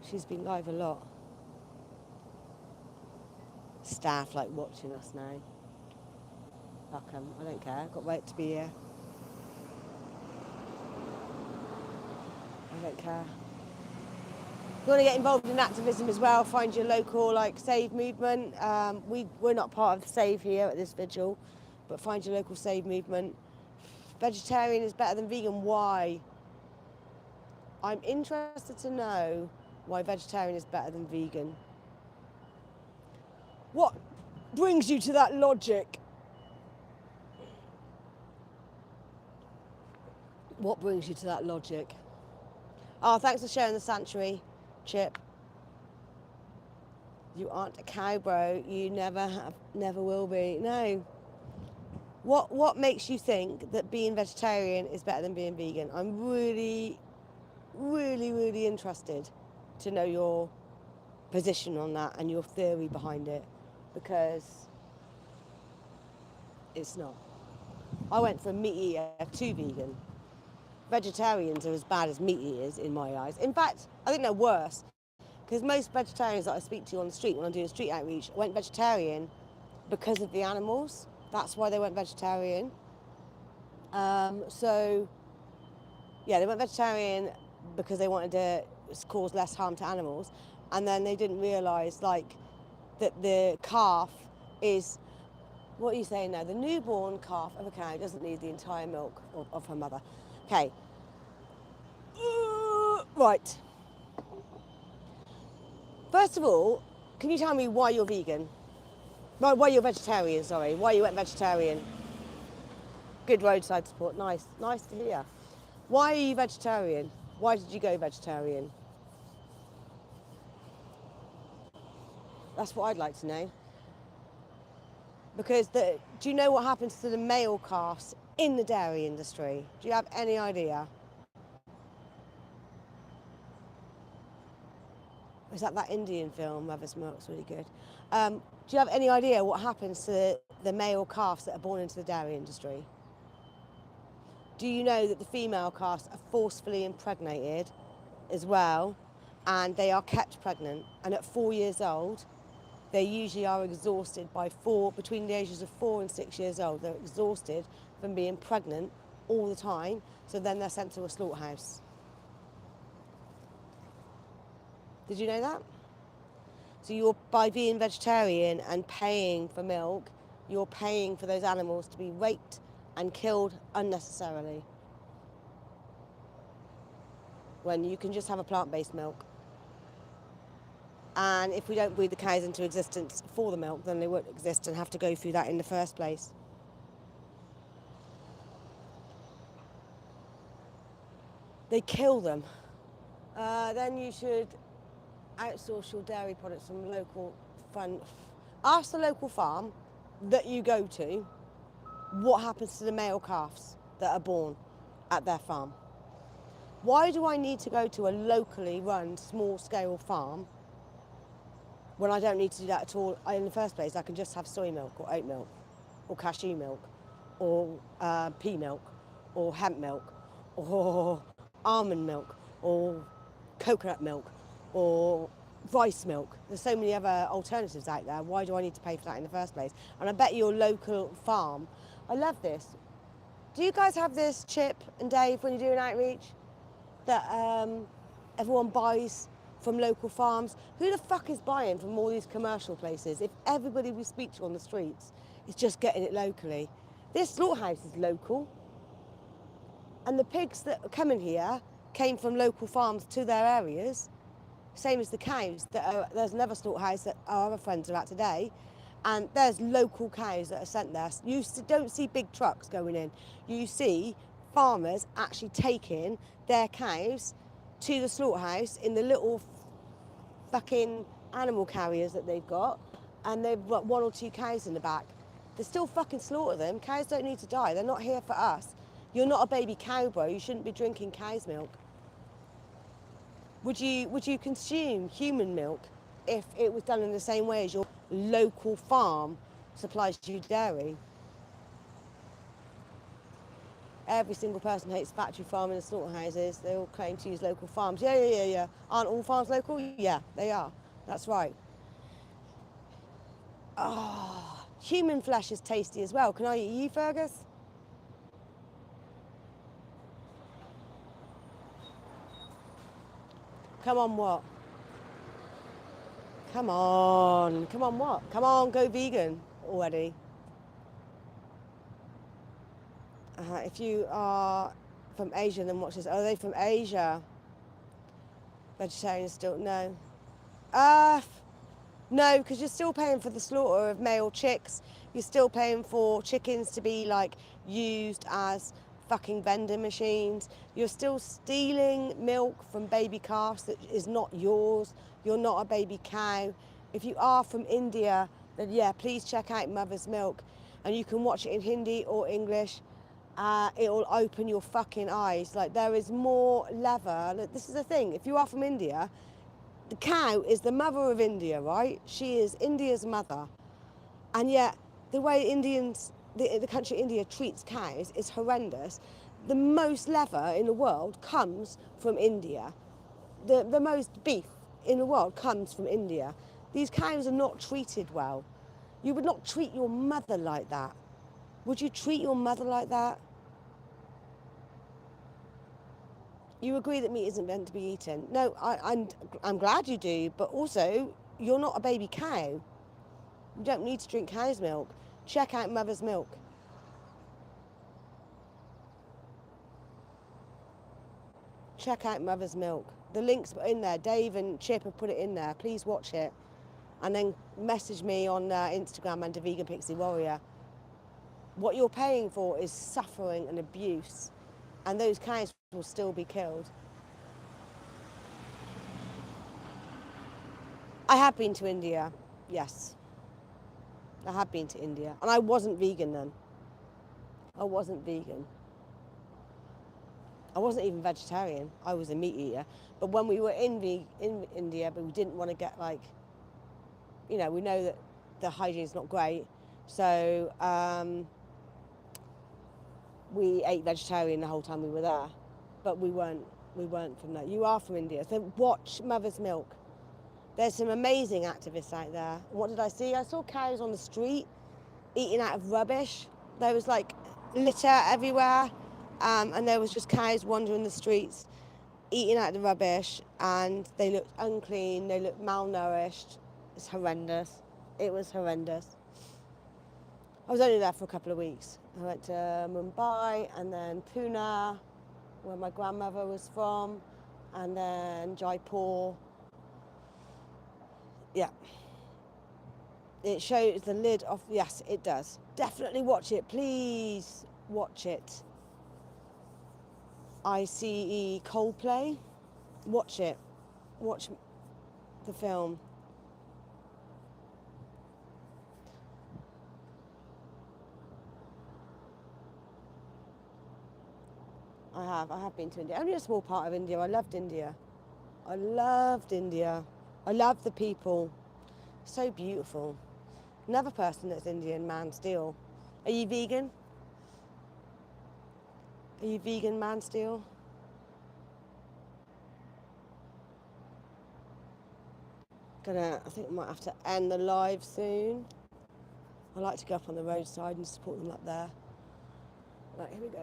A: She's been live a lot. Staff like watching us now. Fuck 'em, I don't care. Got to wait to be here. I don't care. If you want to get involved in activism as well, find your local like Save movement. We're not part of the Save here at this vigil, but find your local Save movement. Vegetarian is better than vegan. Why? I'm interested to know why vegetarian is better than vegan. What brings you to that logic? What brings you to that logic? Oh, thanks for sharing the sanctuary, Chip. You aren't a cow, bro. You never have, never will be. No. What makes you think that being vegetarian is better than being vegan? I'm really, really, really interested to know your position on that and your theory behind it, because it's not. I went from meat eater to vegan. Vegetarians are as bad as meat eaters in my eyes. In fact, I think they're worse, because most vegetarians that I speak to on the street when I'm doing street outreach went vegetarian because of the animals. That's why they went vegetarian. So, yeah, they went vegetarian because they wanted to cause less harm to animals, and then they didn't realise like that the calf is, what are you saying now? The newborn calf of a cow doesn't need the entire milk of her mother. Okay. Right. First of all, can you tell me why you're vegan? Why you're vegetarian, sorry. Why you went vegetarian? Good roadside support, nice. Nice to hear. Why are you vegetarian? Why did you go vegetarian? That's what I'd like to know. Because do you know what happens to the male calves in the dairy industry? Do you have any idea? Is that Indian film, Mother's Milk's really good. Do you have any idea what happens to the male calves that are born into the dairy industry? Do you know that the female calves are forcefully impregnated as well, and they are kept pregnant, and at 4 years old they usually are exhausted between the ages of 4 and 6 years old. They're exhausted from being pregnant all the time, so then they're sent to a slaughterhouse. Did you know that? So by being vegetarian and paying for milk, you're paying for those animals to be raped and killed unnecessarily, when you can just have a plant-based milk. And if we don't breed the cows into existence for the milk, then they won't exist and have to go through that in the first place. They kill them. Then you should outsource your dairy products from ask the local farm that you go to what happens to the male calves that are born at their farm. Why do I need to go to a locally run small-scale farm when I don't need to do that at all in the first place? I can just have soy milk or oat milk or cashew milk or pea milk or hemp milk or almond milk or coconut milk or rice milk. There's so many other alternatives out there. Why do I need to pay for that in the first place? And I bet your local farm, I love this. Do you guys have this, Chip and Dave, when you do an outreach, that everyone buys from local farms? Who the fuck is buying from all these commercial places if everybody we speak to on the streets is just getting it locally? This slaughterhouse is local, and the pigs that are coming here came from local farms to their areas, same as the cows. There's another slaughterhouse that our other friends are at today, and there's local cows that are sent there. You don't see big trucks going in. You see farmers actually taking their cows to the slaughterhouse in the little fucking animal carriers that they've got, and they've got 1 or 2 cows in the back. They still fucking slaughter them. Cows don't need to die. They're not here for us. You're not a baby cow, bro. You shouldn't be drinking cow's milk. Would you consume human milk if it was done in the same way as your local farm supplies you dairy? Every single person hates factory farming and slaughterhouses. They all claim to use local farms. Yeah. Aren't all farms local? Yeah, they are. That's right. Oh, human flesh is tasty as well. Can I eat you, Fergus? Come on, what? Come on what? Come on, go vegan already. If you are from Asia, then watch this. Are they from Asia? Vegetarians still, no. No, because you're still paying for the slaughter of male chicks. You're still paying for chickens to be like used as fucking vending machines. You're still stealing milk from baby calves that is not yours. You're not a baby cow. If you are from India, then yeah, please check out Mother's Milk, and you can watch it in Hindi or English. It'll open your fucking eyes. Like, there is more leather. Look, this is the thing. If you are from India, the cow is the mother of India, right? She is India's mother. And yet, the way the country India treats cows is horrendous. The most leather in the world comes from India. The most beef in the world comes from India. These cows are not treated well. You would not treat your mother like that. Would you treat your mother like that? You agree that meat isn't meant to be eaten. No, I'm glad you do, but also, you're not a baby cow. You don't need to drink cow's milk. Check out Mother's Milk. Check out Mother's Milk. The link's in there. Dave and Chip have put it in there. Please watch it. And then message me on Instagram and Vegan Pixie Warrior. What you're paying for is suffering and abuse, and those cows will still be killed. I have been to India, yes. I have been to India, and I wasn't vegan then. I wasn't vegan. I wasn't even vegetarian. I was a meat eater. But when we were in India, but we didn't want to get we know that the hygiene's not great, so we ate vegetarian the whole time we were there, but we weren't from there. You are from India, so watch Mother's Milk. There's some amazing activists out there. What did I see? I saw cows on the street eating out of rubbish. There was like litter everywhere, and there was just cows wandering the streets, eating out of the rubbish, and they looked unclean, they looked malnourished. It's horrendous. It was horrendous. I was only there for a couple of weeks. I went to Mumbai and then Pune, where my grandmother was from, and then Jaipur. Yeah. It shows the lid off. Yes, it does. Definitely watch it. Please watch it. ICE Coldplay. Watch it. Watch the film. I have been to India. Only a small part of India. I loved India. I loved India. I love the people. So beautiful. Another person that's Indian, Man Steel. Are you vegan? Are you vegan, Man Steel? I think I might have to end the live soon. I like to go up on the roadside and support them up there. Right, here we go.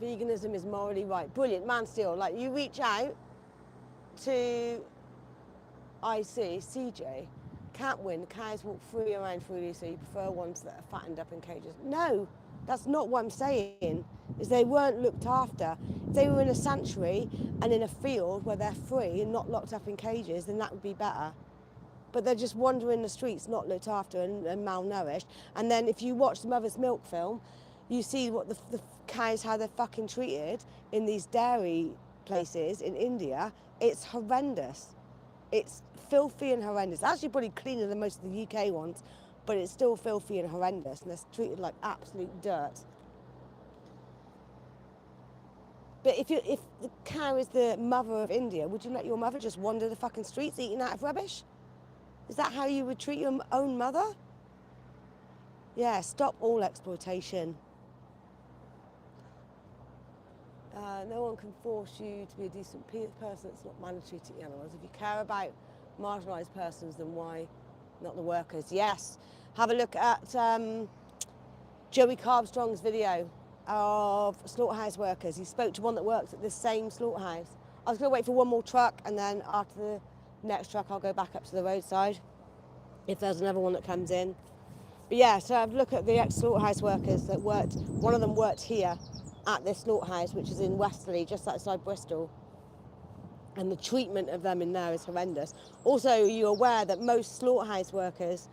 A: Veganism is morally right. Brilliant, Man Steel. Like, you reach out to CJ, can't win. Cows walk free around freely, so you prefer ones that are fattened up in cages. No, that's not what I'm saying. Is they weren't looked after. If they were in a sanctuary and in a field where they're free and not locked up in cages, then that would be better. But they're just wandering the streets, not looked after and malnourished. And then if you watch the Mother's Milk film, you see what the cows, how they're fucking treated in these dairy places in India. It's horrendous. It's filthy and horrendous. Actually probably cleaner than most of the UK ones, but it's still filthy and horrendous, and they're treated like absolute dirt. But if the cow is the mother of India, would you let your mother just wander the fucking streets eating out of rubbish? Is that how you would treat your own mother? Yeah, stop all exploitation. No one can force you to be a decent person. It's not mandatory to eat animals. If you care about marginalised persons, then why not the workers? Yes. Have a look at Joey Carbstrong's video of slaughterhouse workers. He spoke to one that works at this same slaughterhouse. I was going to wait for one more truck, and then after the next truck I'll go back up to the roadside if there's another one that comes in. But yeah, so have a look at the ex-slaughterhouse workers that worked. One of them worked here at this slaughterhouse, which is in Westerly, just outside Bristol. And the treatment of them in there is horrendous. Also, are you aware that most slaughterhouse workers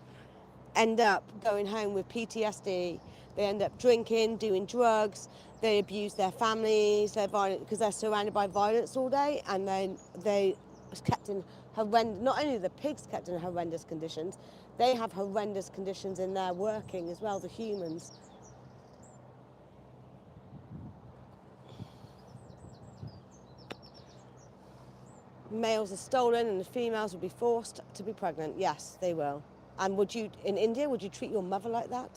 A: end up going home with PTSD? They end up drinking, doing drugs, they abuse their families, they're violent because they're surrounded by violence all day, and then they kept in horrendous, not only the pigs kept in horrendous conditions, they have horrendous conditions in their working as well, the humans. Males are stolen and the females will be forced to be pregnant. Yes, they will. And would you, in India, would you treat your mother like that?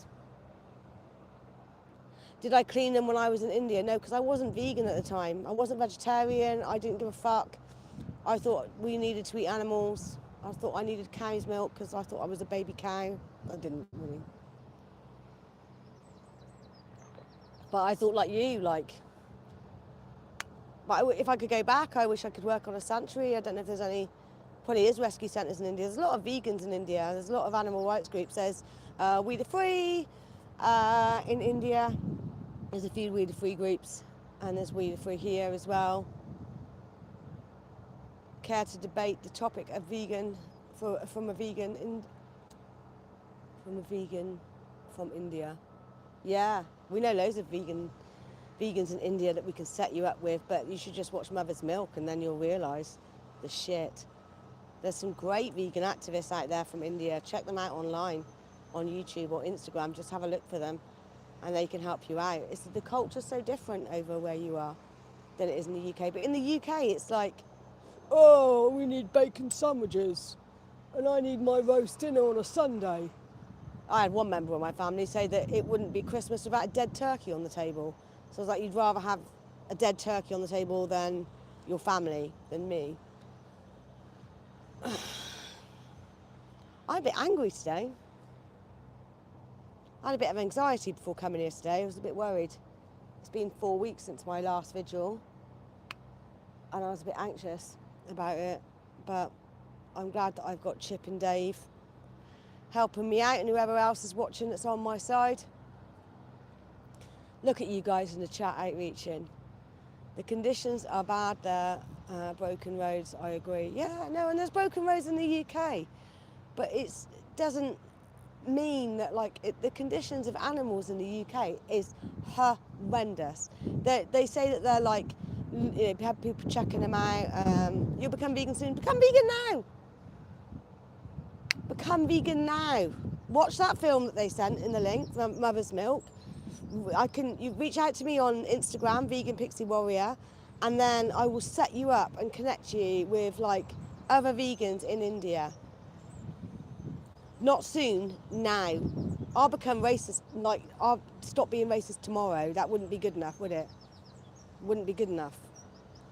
A: Did I clean them when I was in India? No, because I wasn't vegan at the time. I wasn't vegetarian. I didn't give a fuck. I thought we needed to eat animals. I thought I needed cow's milk because I thought I was a baby cow. I didn't really. But I thought like you, like... But if I could go back, I wish I could work on a sanctuary. I don't know if there's any... Probably is rescue centres in India. There's a lot of vegans in India. There's a lot of animal rights groups. There's We the Free in India. There's a few We the Free groups. And there's We the Free here as well. Care to debate the topic of vegan from a vegan from India? Yeah, we know loads of vegans in India that we can set you up with, but you should just watch Mother's Milk and then you'll realise the shit. There's some great vegan activists out there from India. Check them out online, on YouTube or Instagram. Just have a look for them and they can help you out. The culture's so different over where you are than it is in the UK. But in the UK, it's like, oh, we need bacon sandwiches and I need my roast dinner on a Sunday. I had one member of my family say that it wouldn't be Christmas without a dead turkey on the table. So I was like, you'd rather have a dead turkey on the table than your family, than me. I'm a bit angry today. I had a bit of anxiety before coming here today. I was a bit worried. It's been 4 weeks since my last vigil, and I was a bit anxious about it. But I'm glad that I've got Chip and Dave helping me out, and whoever else is watching that's on my side. Look at you guys in the chat outreaching. The conditions are bad there. Broken roads, I agree. Yeah, no, and there's broken roads in the UK, but it doesn't mean that the conditions of animals in the UK is horrendous. They say that they're like, you know, have people checking them out. You'll become vegan soon. Become vegan now. Become vegan now. Watch that film that they sent in the link, Mother's Milk. You reach out to me on Instagram, Vegan Pixie Warrior, and then I will set you up and connect you with other vegans in India. Not soon, now. I'll become racist, I'll stop being racist tomorrow. That wouldn't be good enough, would it? Wouldn't be good enough.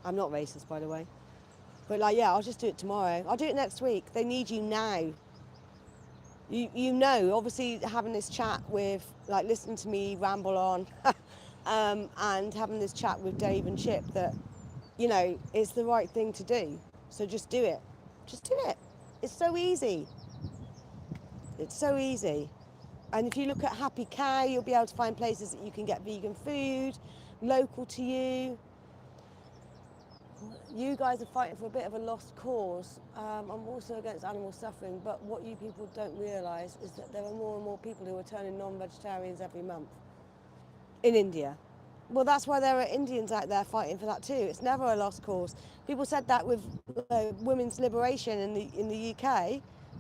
A: I'm not racist, by the way. But yeah, I'll just do it tomorrow. I'll do it next week. They need you now. You know, obviously having this chat with, listening to me ramble on, and having this chat with Dave and Chip, that, you know, it's the right thing to do. So just do it. Just do it. It's so easy. It's so easy. And if you look at Happy Cow, you'll be able to find places that you can get vegan food, local to you. You guys are fighting for a bit of a lost cause. I'm also against animal suffering, but what you people don't realise is that there are more and more people who are turning non-vegetarians every month in India. Well, that's why there are Indians out there fighting for that too. It's never a lost cause. People said that with women's liberation in the UK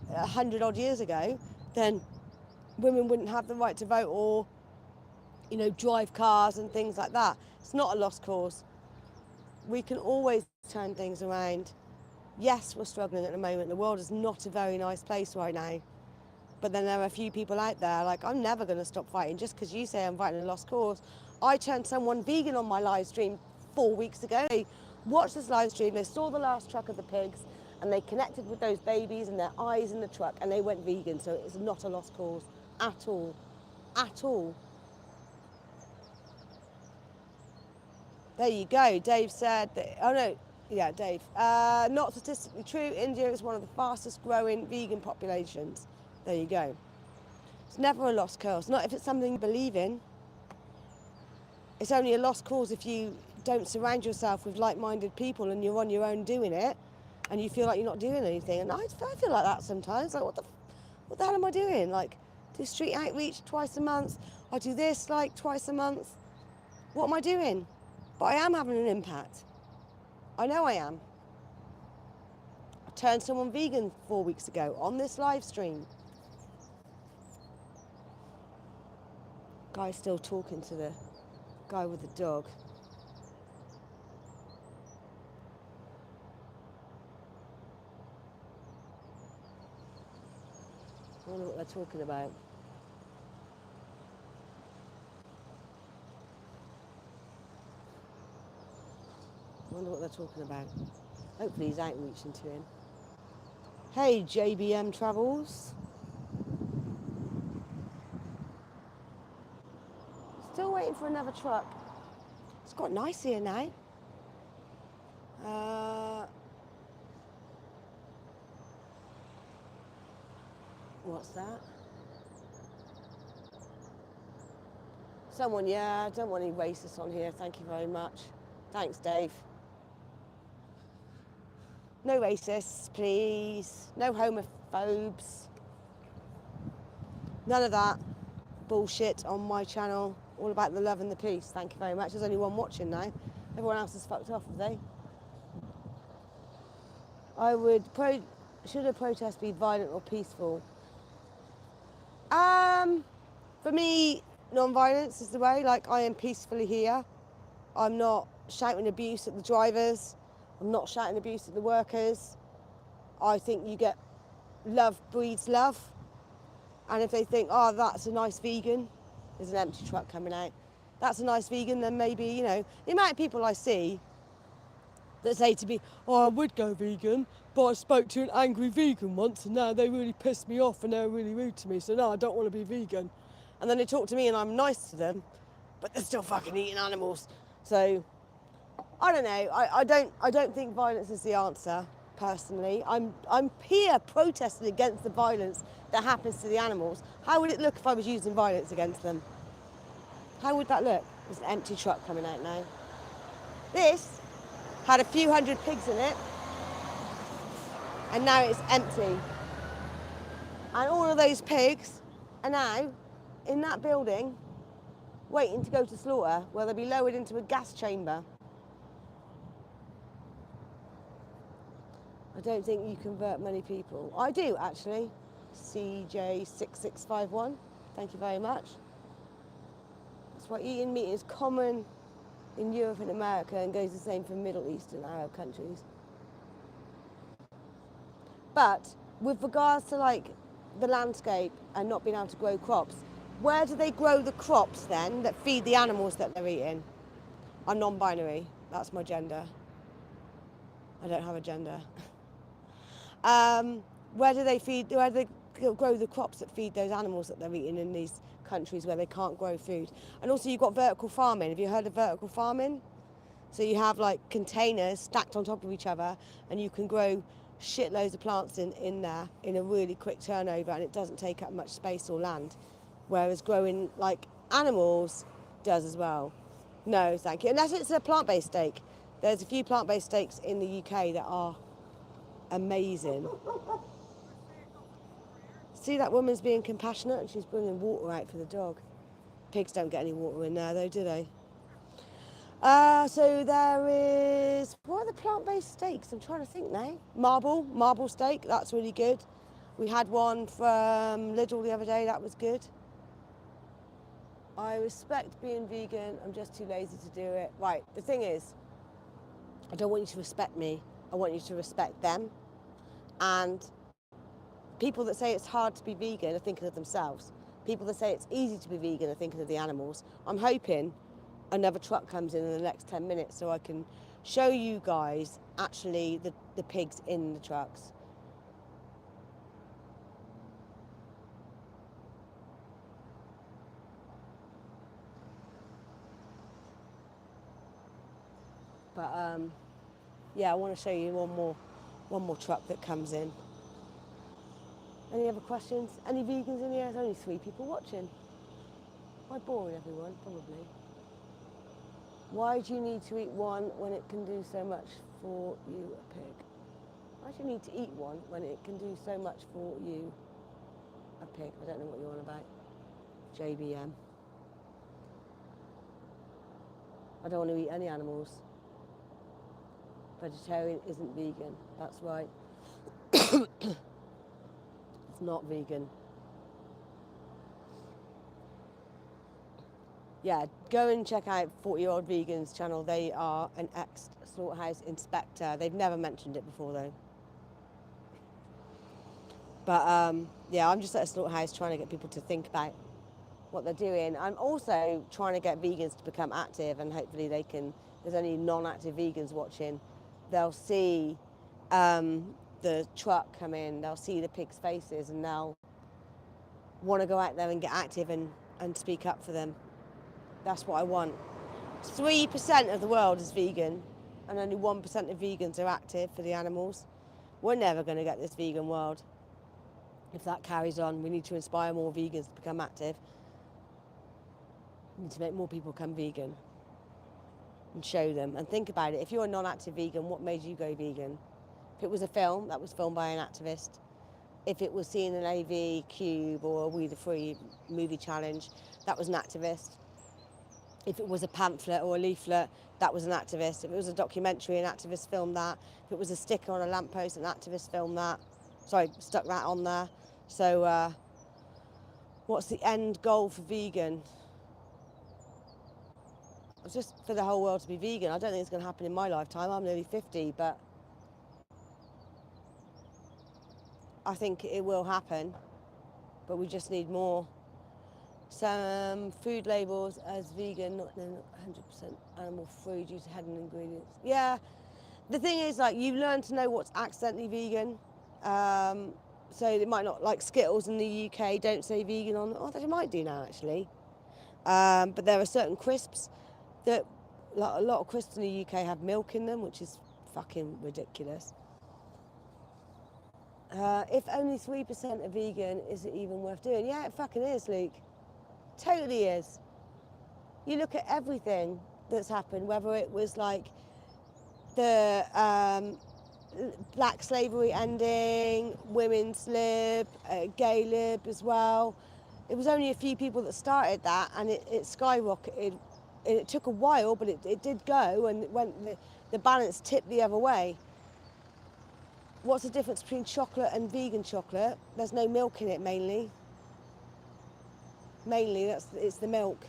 A: 100 odd years ago, then women wouldn't have the right to vote or, you know, drive cars and things like that. It's not a lost cause. We can always turn things around. Yes, we're struggling at the moment. The world is not a very nice place right now. But then there are a few people out there, I'm never going to stop fighting just because you say I'm fighting a lost cause. I turned someone vegan on my live stream 4 weeks ago. They watched this live stream, they saw the last truck of the pigs, and they connected with those babies and their eyes in the truck, and they went vegan. So it's not a lost cause at all. At all. There you go. Dave said that, oh no, yeah, Dave. Not statistically true. India is one of the fastest growing vegan populations. There you go. It's never a lost cause. Not if it's something you believe in. It's only a lost cause if you don't surround yourself with like-minded people and you're on your own doing it and you feel like you're not doing anything. And I feel like that sometimes. What the hell am I doing? Do street outreach twice a month. I do this twice a month. What am I doing? But I am having an impact. I know I am. I turned someone vegan 4 weeks ago on this live stream. Guy's still talking to the guy with the dog. I wonder what they're talking about. I wonder what they're talking about. Hopefully he's outreaching to him. Hey, JBM Travels. Still waiting for another truck. It's got nice here now. What's that? Someone, yeah, I don't want any racists on here. Thank you very much. Thanks, Dave. No racists, please. No homophobes. None of that bullshit on my channel. All about the love and the peace. Thank you very much. There's only one watching now. Everyone else is fucked off, have they? Should a protest be violent or peaceful? For me, non-violence is the way. I am peacefully here. I'm not shouting abuse at the drivers. I'm not shouting abuse at the workers. I think you get love breeds love. And if they think, oh, that's a nice vegan, there's an empty truck coming out. That's a nice vegan, then maybe, you know, the amount of people I see that say to me, oh, I would go vegan, but I spoke to an angry vegan once and now they really pissed me off and they're really rude to me, so now I don't want to be vegan. And then they talk to me and I'm nice to them, but they're still fucking eating animals. So, I don't know. I don't think violence is the answer, personally. I'm here protesting against the violence that happens to the animals. How would it look if I was using violence against them? How would that look? There's an empty truck coming out now. This had a few hundred pigs in it, and now it's empty. And all of those pigs are now in that building waiting to go to slaughter, where they'll be lowered into a gas chamber. I don't think you convert many people. I do, actually. CJ6651, thank you very much. That's why eating meat is common in Europe and America and goes the same for Middle East and Arab countries. But with regards to like the landscape and not being able to grow crops, where do they grow the crops then that feed the animals that they're eating? I'm non-binary, that's my gender. I don't have a gender. Where do they grow the crops that feed those animals that they're eating in these countries where they can't grow food? And also you've got vertical farming. Have you heard of vertical farming? So you have like containers stacked on top of each other and you can grow shitloads of plants in there in a really quick turnover, and it doesn't take up much space or land. Whereas growing like animals does as well. No, thank you. Unless it's a plant-based steak. There's a few plant-based steaks in the UK that are amazing. See, that woman's being compassionate and she's bringing water out for the dog. Pigs don't get any water in there though, do they? So there is, what are the plant-based steaks? I'm trying to think now. Marble steak, that's really good. We had one from Lidl the other day, that was good. I respect being vegan, I'm just too lazy to do it. Right, the thing is, I don't want you to respect me, I want you to respect them. And people that say it's hard to be vegan are thinking of themselves. People that say it's easy to be vegan are thinking of the animals. I'm hoping another truck comes in the next 10 minutes so I can show you guys actually the pigs in the trucks. But yeah, I want to show you one more truck that comes in. Any other questions? Any vegans in here? There's only 3 people watching. Quite boring, everyone, probably. Why do you need to eat one when it can do so much for you, a pig? Why do you need to eat one when it can do so much for you, a pig? I don't know what you're on about. JBM. I don't want to eat any animals. Vegetarian isn't vegan, that's right. It's not vegan. Yeah, go and check out 40-Year-Old Vegan's channel. They are an ex-slaughterhouse inspector. They've never mentioned it before though. But yeah, I'm just at a slaughterhouse trying to get people to think about what they're doing. I'm also trying to get vegans to become active, and hopefully they can, there's only non-active vegans watching. They'll see the truck come in, they'll see the pigs' faces, and they'll want to go out there and get active and speak up for them. That's what I want. 3% of the world is vegan, and only 1% of vegans are active for the animals. We're never going to get this vegan world if that carries on. We need to inspire more vegans to become active. We need to make more people become vegan and show them. And think about it, if you're a non-active vegan, what made you go vegan? If it was a film, that was filmed by an activist. If it was seeing an AV Cube or a We the Free movie challenge, that was an activist. If it was a pamphlet or a leaflet, that was an activist. If it was a documentary, an activist filmed that. If it was a sticker on a lamppost, an activist filmed that. Sorry, stuck that on there. So what's the end goal for vegan? It's just for the whole world to be vegan. I don't think it's going to happen in my lifetime. I'm nearly 50, but I think it will happen. but we just need more. Some food labels as vegan, not 100% animal free due to hidden ingredients. Yeah, the thing is, like, you learn to know what's accidentally vegan. So it might not, like Skittles in the UK don't say vegan on, oh, they might do now actually. But there are certain crisps that, like, a lot of crisps in the UK have milk in them, which is fucking ridiculous. If only 3% are vegan, is it even worth doing? Yeah, it fucking is, Luke. Totally is. You look at everything that's happened, whether it was like the black slavery ending, women's lib, gay lib as well. It was only a few people that started that, and it skyrocketed. It took a while, but it did go, and it went, the balance tipped the other way. What's the difference between chocolate and vegan chocolate? There's no milk in it, mainly. Mainly, it's the milk.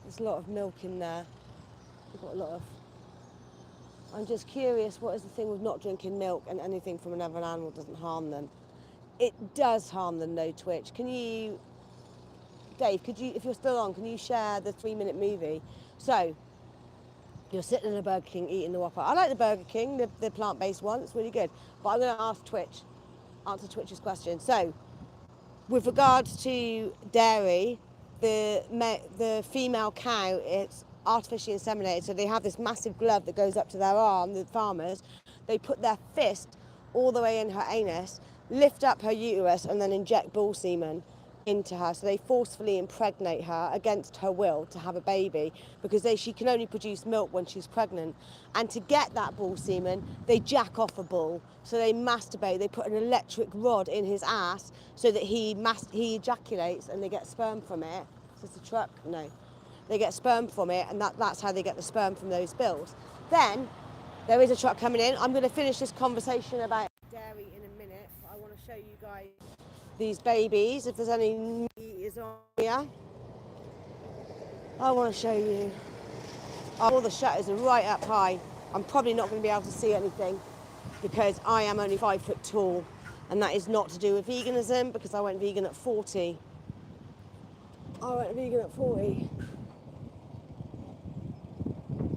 A: There's a lot of milk in there. We've got a lot of... I'm just curious, what is the thing with not drinking milk and anything from another animal doesn't harm them? It does harm them though, Twitch. Can you... Dave, could you, if you're still on, can you share the 3-minute movie? So, you're sitting in a Burger King eating the Whopper. I like the Burger King, the plant-based one, it's really good. But I'm going to answer Twitch's question. So, with regards to dairy, the female cow, it's artificially inseminated, so they have this massive glove that goes up to their arm, the farmers. They put their fist all the way in her anus, lift up her uterus, and then inject bull semen into her. So they forcefully impregnate her against her will to have a baby, because she can only produce milk when she's pregnant. And to get that bull semen, they jack off a bull. So they masturbate. They put an electric rod in his ass so that he ejaculates, and they get sperm from it. Is this a truck? No. They get sperm from it, and that's how they get the sperm from those bills. Then there is a truck coming in. I'm going to finish this conversation about dairy in a minute, but I want to show you guys these babies, if there's any meat eaters on here. I want to show you. All the shutters are right up high. I'm probably not going to be able to see anything because I am only 5 foot tall, and that is not to do with veganism, because I went vegan at 40. I went vegan at 40.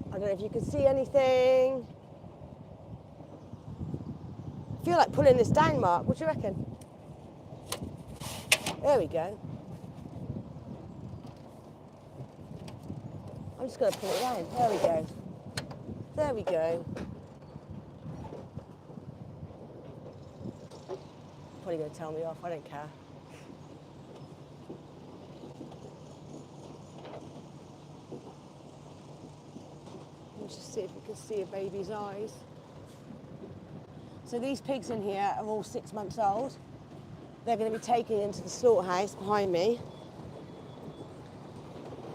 A: I don't know if you can see anything. I feel like pulling this down, Mark. What do you reckon? There we go. I'm just going to pull it down. There we go. There we go. Probably going to tell me off. I don't care. Let's just see if we can see a baby's eyes. So these pigs in here are all 6 months old. They're going to be taken into the slaughterhouse behind me,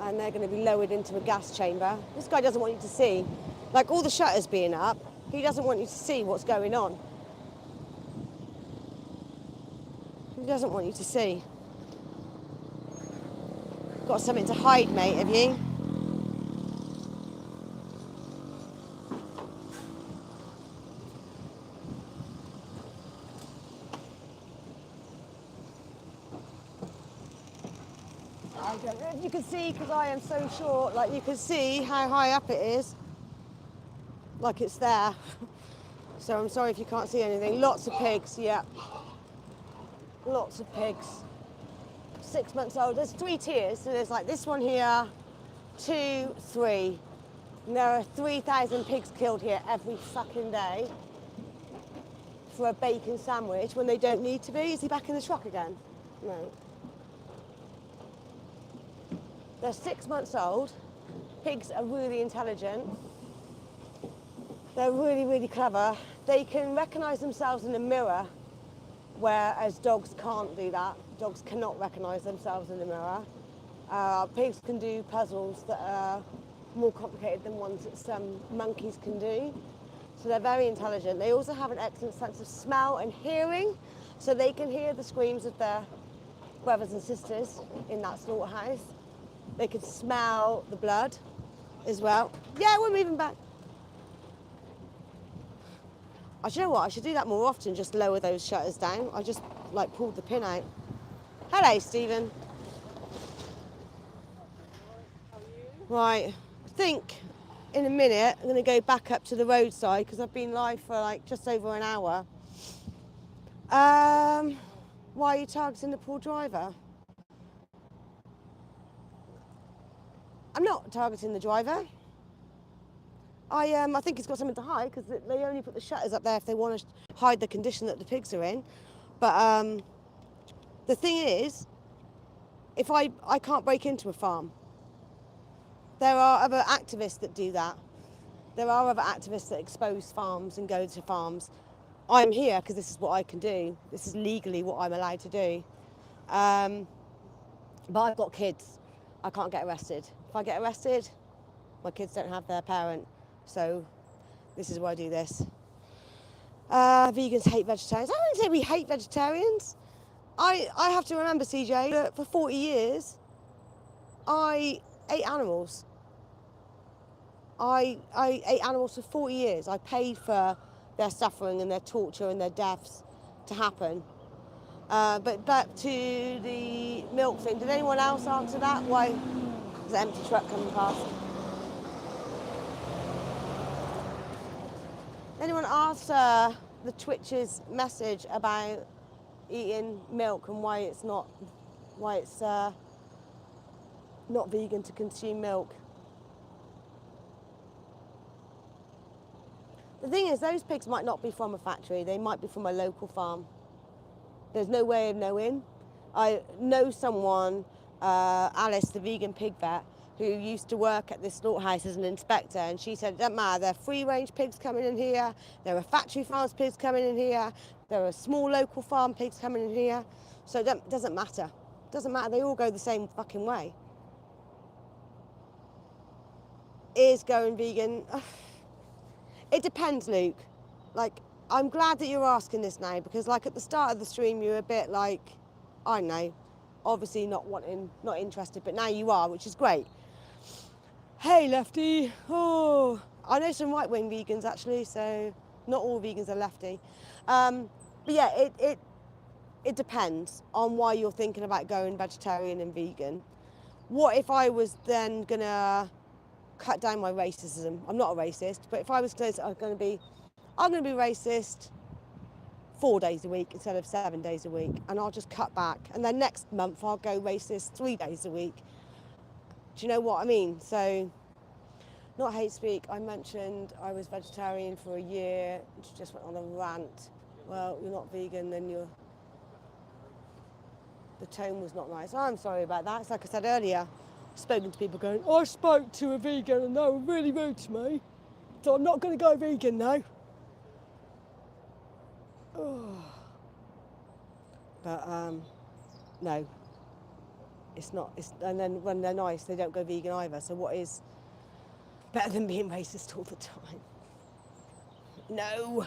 A: and they're going to be lowered into a gas chamber. This guy doesn't want you to see, like all the shutters being up, he doesn't want you to see what's going on. He doesn't want you to see. Got something to hide, mate, have you? I don't know if you can see, because I am so short, like you can see how high up it is. Like it's there. So I'm sorry if you can't see anything. Lots of pigs, yeah. Lots of pigs. 6 months old. There's 3 tiers, so there's like this one here, 2, 3. And there are 3,000 pigs killed here every fucking day for a bacon sandwich when they don't need to be. Is he back in the truck again? No. They're 6 months old. Pigs are really intelligent. They're really, really clever. They can recognise themselves in a mirror, whereas dogs can't do that. Dogs cannot recognise themselves in the mirror. Pigs can do puzzles that are more complicated than ones that some monkeys can do. So they're very intelligent. They also have an excellent sense of smell and hearing, so they can hear the screams of their brothers and sisters in that slaughterhouse. They can smell the blood as well. Yeah, we're moving back. Do you know what? I should do that more often, just lower those shutters down. I just like pulled the pin out. Hello, Stephen. Right, I think in a minute I'm going to go back up to the roadside because I've been live for like just over an hour. Why are you targeting the poor driver? I'm not targeting the driver. I think he's got something to hide because they only put the shutters up there if they want to hide the condition that the pigs are in. But the thing is, if I can't break into a farm. There are other activists that do that. There are other activists that expose farms and go to farms. I'm here because this is what I can do. This is legally what I'm allowed to do. But I've got kids. I can't get arrested. If I get arrested, my kids don't have their parent. So this is why I do this. Vegans hate vegetarians. I wouldn't say we hate vegetarians. I have to remember, CJ, that for 40 years, I ate animals. I ate animals for 40 years. I paid for their suffering and their torture and their deaths to happen. But back to the milk thing. Did anyone else answer that? Why? There's an empty truck coming past. Anyone answer the Twitch's message about eating milk and why it's not vegan to consume milk? The thing is, those pigs might not be from a factory. They might be from a local farm. There's no way of knowing. I know someone, Alice, the vegan pig vet, who used to work at this slaughterhouse as an inspector, and she said, it doesn't matter, there are free-range pigs coming in here, there are factory farms pigs coming in here, there are small local farm pigs coming in here, so it doesn't matter. It doesn't matter, they all go the same fucking way. Is going vegan? It depends, Luke. Like, I'm glad that you're asking this now because, like, at the start of the stream, you were a bit like, I don't know, obviously not interested, but now you are, which is great. Hey, lefty. Oh, I know some right-wing vegans actually, so not all vegans are lefty. But yeah, it depends on why you're thinking about going vegetarian and vegan. What if I was then gonna cut down my racism? I'm not a racist, but if I was I'm going to be racist 4 days a week instead of 7 days a week, and I'll just cut back. And then next month I'll go racist 3 days a week. Do you know what I mean? So, not hate speak. I mentioned I was vegetarian for a year. Just went on a rant. Well, you're not vegan, then the tone was not nice. I'm sorry about that. It's like I said earlier. Spoken to people going, I spoke to a vegan and they were really rude to me, so I'm not going to go vegan now. Oh. But no, it's not. And then when they're nice, they don't go vegan either. So what is better than being racist all the time? No.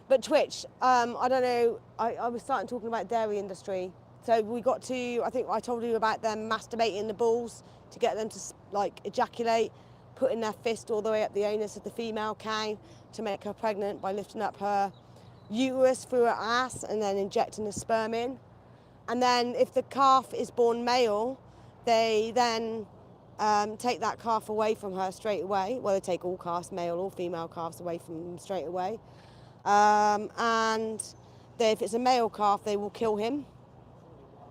A: But Twitch, I don't know. I was starting talking about dairy industry. So we got to, I think I told you about them masturbating the bulls to get them to like ejaculate, putting their fist all the way up the anus of the female cow to make her pregnant by lifting up her uterus through her ass and then injecting the sperm in. And then if the calf is born male, they then take that calf away from her straight away. Well, they take all calves, male or female calves, away from them straight away. And if it's a male calf, they will kill him.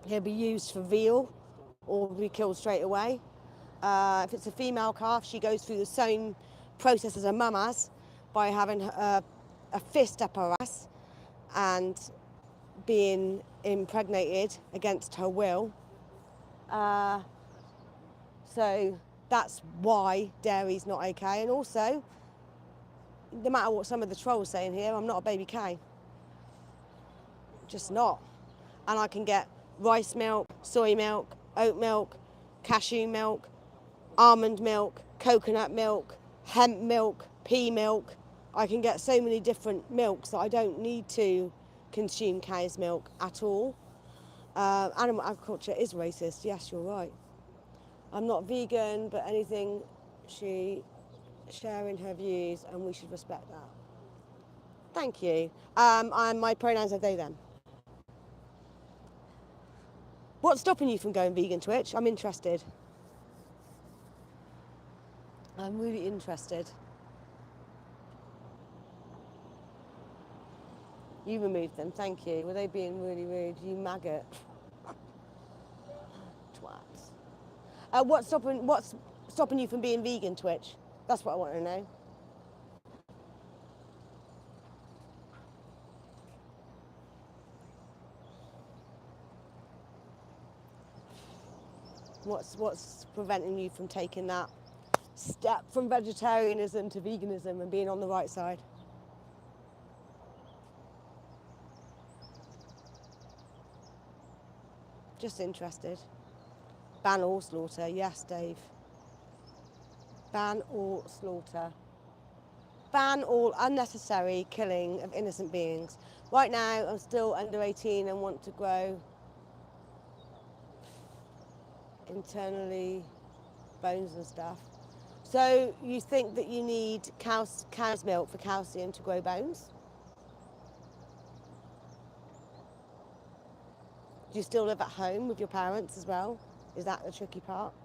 A: He'll be used for veal or be killed straight away. If it's a female calf, she goes through the same process as her mum has by having a fist up her ass and being impregnated against her will. So that's why dairy's not okay. And also, no matter what some of the trolls saying here, I'm not a baby cow. Just not. And I can get rice milk, soy milk, oat milk, cashew milk, almond milk, coconut milk, hemp milk, pea milk. I can get so many different milks that I don't need to consume cow's milk at all. Animal agriculture is racist, yes, you're right. I'm not vegan, but anything she sharing her views, and we should respect that. Thank you. And my pronouns are they, them. What's stopping you from going vegan, Twitch? I'm interested. I'm really interested. You removed them, thank you. Were they being really rude? You maggot. Twats. What's stopping you from being vegan, Twitch? That's what I want to know. What's preventing you from taking that step from vegetarianism to veganism and being on the right side? Just interested. Ban all slaughter. Yes, Dave. Ban all slaughter. Ban all unnecessary killing of innocent beings. Right now, I'm still under 18 and want to grow internally bones and stuff. So you think that you need cow's milk for calcium to grow bones? Do you still live at home with your parents as well? Is that the tricky part?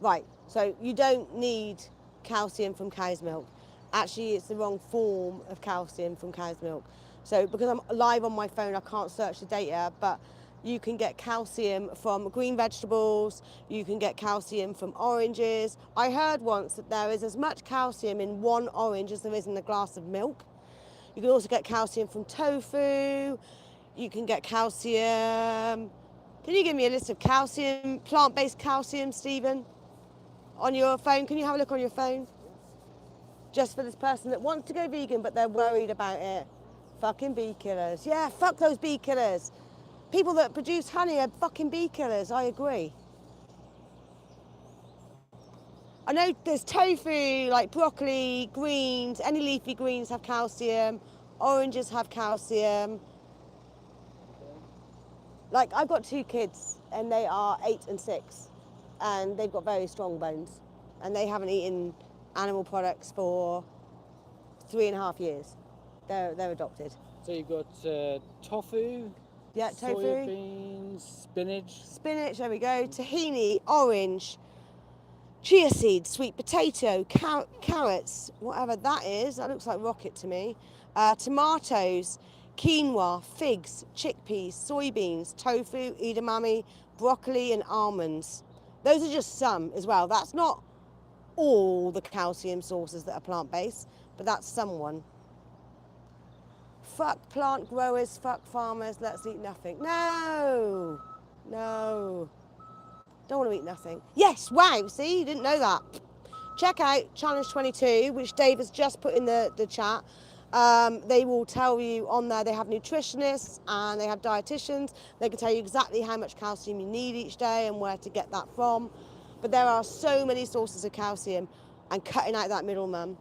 A: Right, so you don't need calcium from cow's milk. Actually, it's the wrong form of calcium from cow's milk. So because I'm live on my phone, I can't search the data, but you can get calcium from green vegetables, you can get calcium from oranges. I heard once that there is as much calcium in one orange as there is in a glass of milk. You can also get calcium from tofu, you can get calcium. Can you give me a list of calcium, plant-based calcium, Stephen? On your phone, can you have a look on your phone? Just for this person that wants to go vegan, but they're worried about it. Fucking bee killers. Yeah, fuck those bee killers. People that produce honey are fucking bee killers, I agree. I know there's tofu, like broccoli, greens, any leafy greens have calcium, oranges have calcium. Like, I've got 2 kids, and they are 8 and 6, and they've got very strong bones, and they haven't eaten animal products for 3.5 years. They're adopted.
B: So you've got tofu,
A: Yeah, tofu,
B: soya beans, spinach.
A: spinach, there we go, tahini, orange, chia seeds, sweet potato, carrots, whatever that is. That looks like rocket to me. Tomatoes, quinoa, figs, chickpeas, soybeans, tofu, edamame, broccoli and almonds. Those are just some as well. That's not all the calcium sources that are plant-based, but that's someone. Fuck plant growers, fuck farmers, let's eat nothing. No, no. Don't want to eat nothing. Yes, wow, see, you didn't know that. Check out Challenge 22, which Dave has just put in the chat. They will tell you on there, they have nutritionists and they have dietitians. They can tell you exactly how much calcium you need each day and where to get that from. But there are so many sources of calcium, and cutting out that middleman.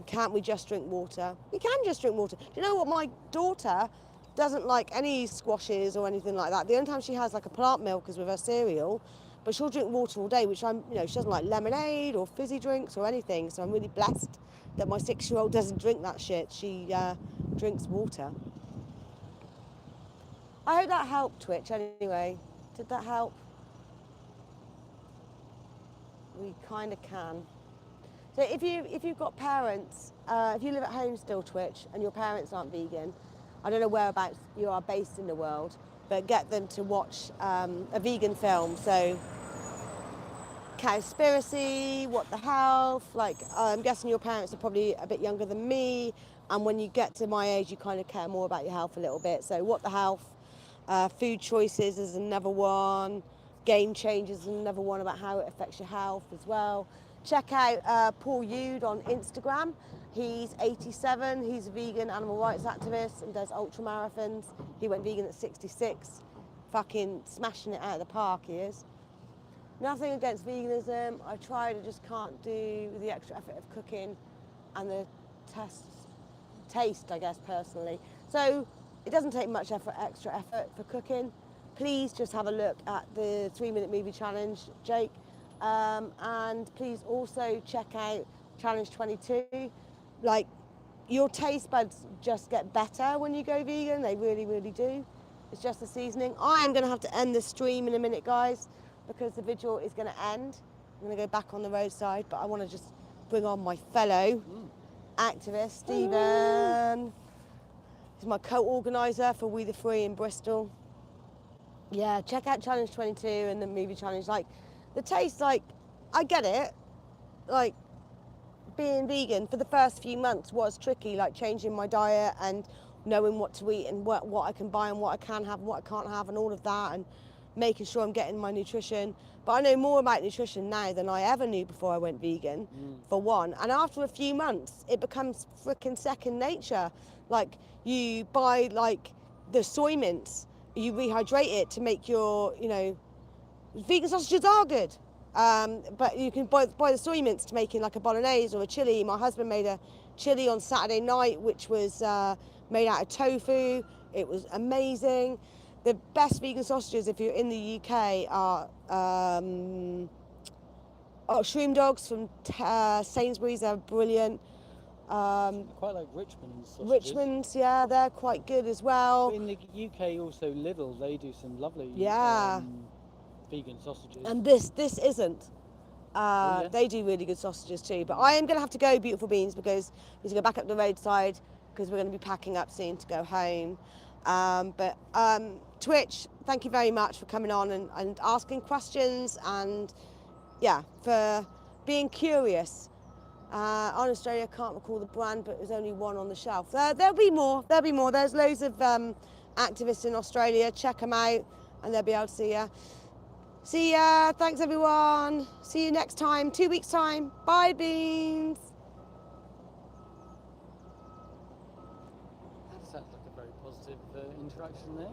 A: Can't we just drink water? We can just drink water. Do you know what? My daughter doesn't like any squashes or anything like that. The only time she has like a plant milk is with her cereal, but she'll drink water all day, which she doesn't like lemonade or fizzy drinks or anything. So I'm really blessed that my 6-year-old doesn't drink that shit. She drinks water. I hope that helped, Twitch, anyway. Did that help? We kind of can. So if you've got parents, if you live at home still, Twitch, and your parents aren't vegan, I don't know whereabouts you are based in the world, but get them to watch a vegan film. So Cowspiracy, What the Health, like I'm guessing your parents are probably a bit younger than me, and when you get to my age you kind of care more about your health a little bit. So What the Health, Food Choices is another one, Game Changers is another one about how it affects your health as well. Check out Paul Yude on Instagram. He's 87, he's a vegan animal rights activist and does ultra marathons. He went vegan at 66, fucking smashing it out of the park he is. Nothing against veganism, I just can't do the extra effort of cooking and the taste, I guess, personally. So it doesn't take much extra effort for cooking. Please just have a look at the 3-minute movie challenge, Jake. And please also check out Challenge 22. Like, your taste buds just get better when you go vegan. They really, really do. It's just the seasoning. I am going to have to end this stream in a minute, guys, because the vigil is going to end. I'm going to go back on the roadside, but I want to just bring on my fellow activist, Stephen. He's my co-organiser for We the Free in Bristol. Yeah, check out Challenge 22 and the movie challenge. Like, the taste, like, I get it. Like, being vegan for the first few months was tricky, like changing my diet and knowing what to eat and what I can buy and what I can have and what I can't have and all of that, and making sure I'm getting my nutrition. But I know more about nutrition now than I ever knew before I went vegan, for one. And after a few months, it becomes freaking second nature. Like, you buy, like, the soy mince, you rehydrate it to make your, you know, vegan sausages are good. But you can buy the soy mince to make in like a bolognese or a chili. My husband made a chili on Saturday night, which was made out of tofu. It was amazing. The best vegan sausages, if you're in the UK, are shroom dogs from Sainsbury's. They're brilliant.
B: I quite like Richmond's sausages.
A: Richmond's, yeah, they're quite good as well.
B: But in the UK, also Lidl, they do some lovely vegan sausages.
A: And this isn't. They do really good sausages too. But I am going to have to go, beautiful beans, because we need to go back up the roadside because we're going to be packing up soon to go home. But Twitch, thank you very much for coming on and asking questions and, yeah, for being curious. On Australia, I can't recall the brand, but there's only one on the shelf. There'll be more. There'll be more. There's loads of activists in Australia. Check them out and they'll be able to see you. See ya. Thanks, everyone. See you next time, 2 weeks' time. Bye, beans.
B: That sounds like a very positive interaction there.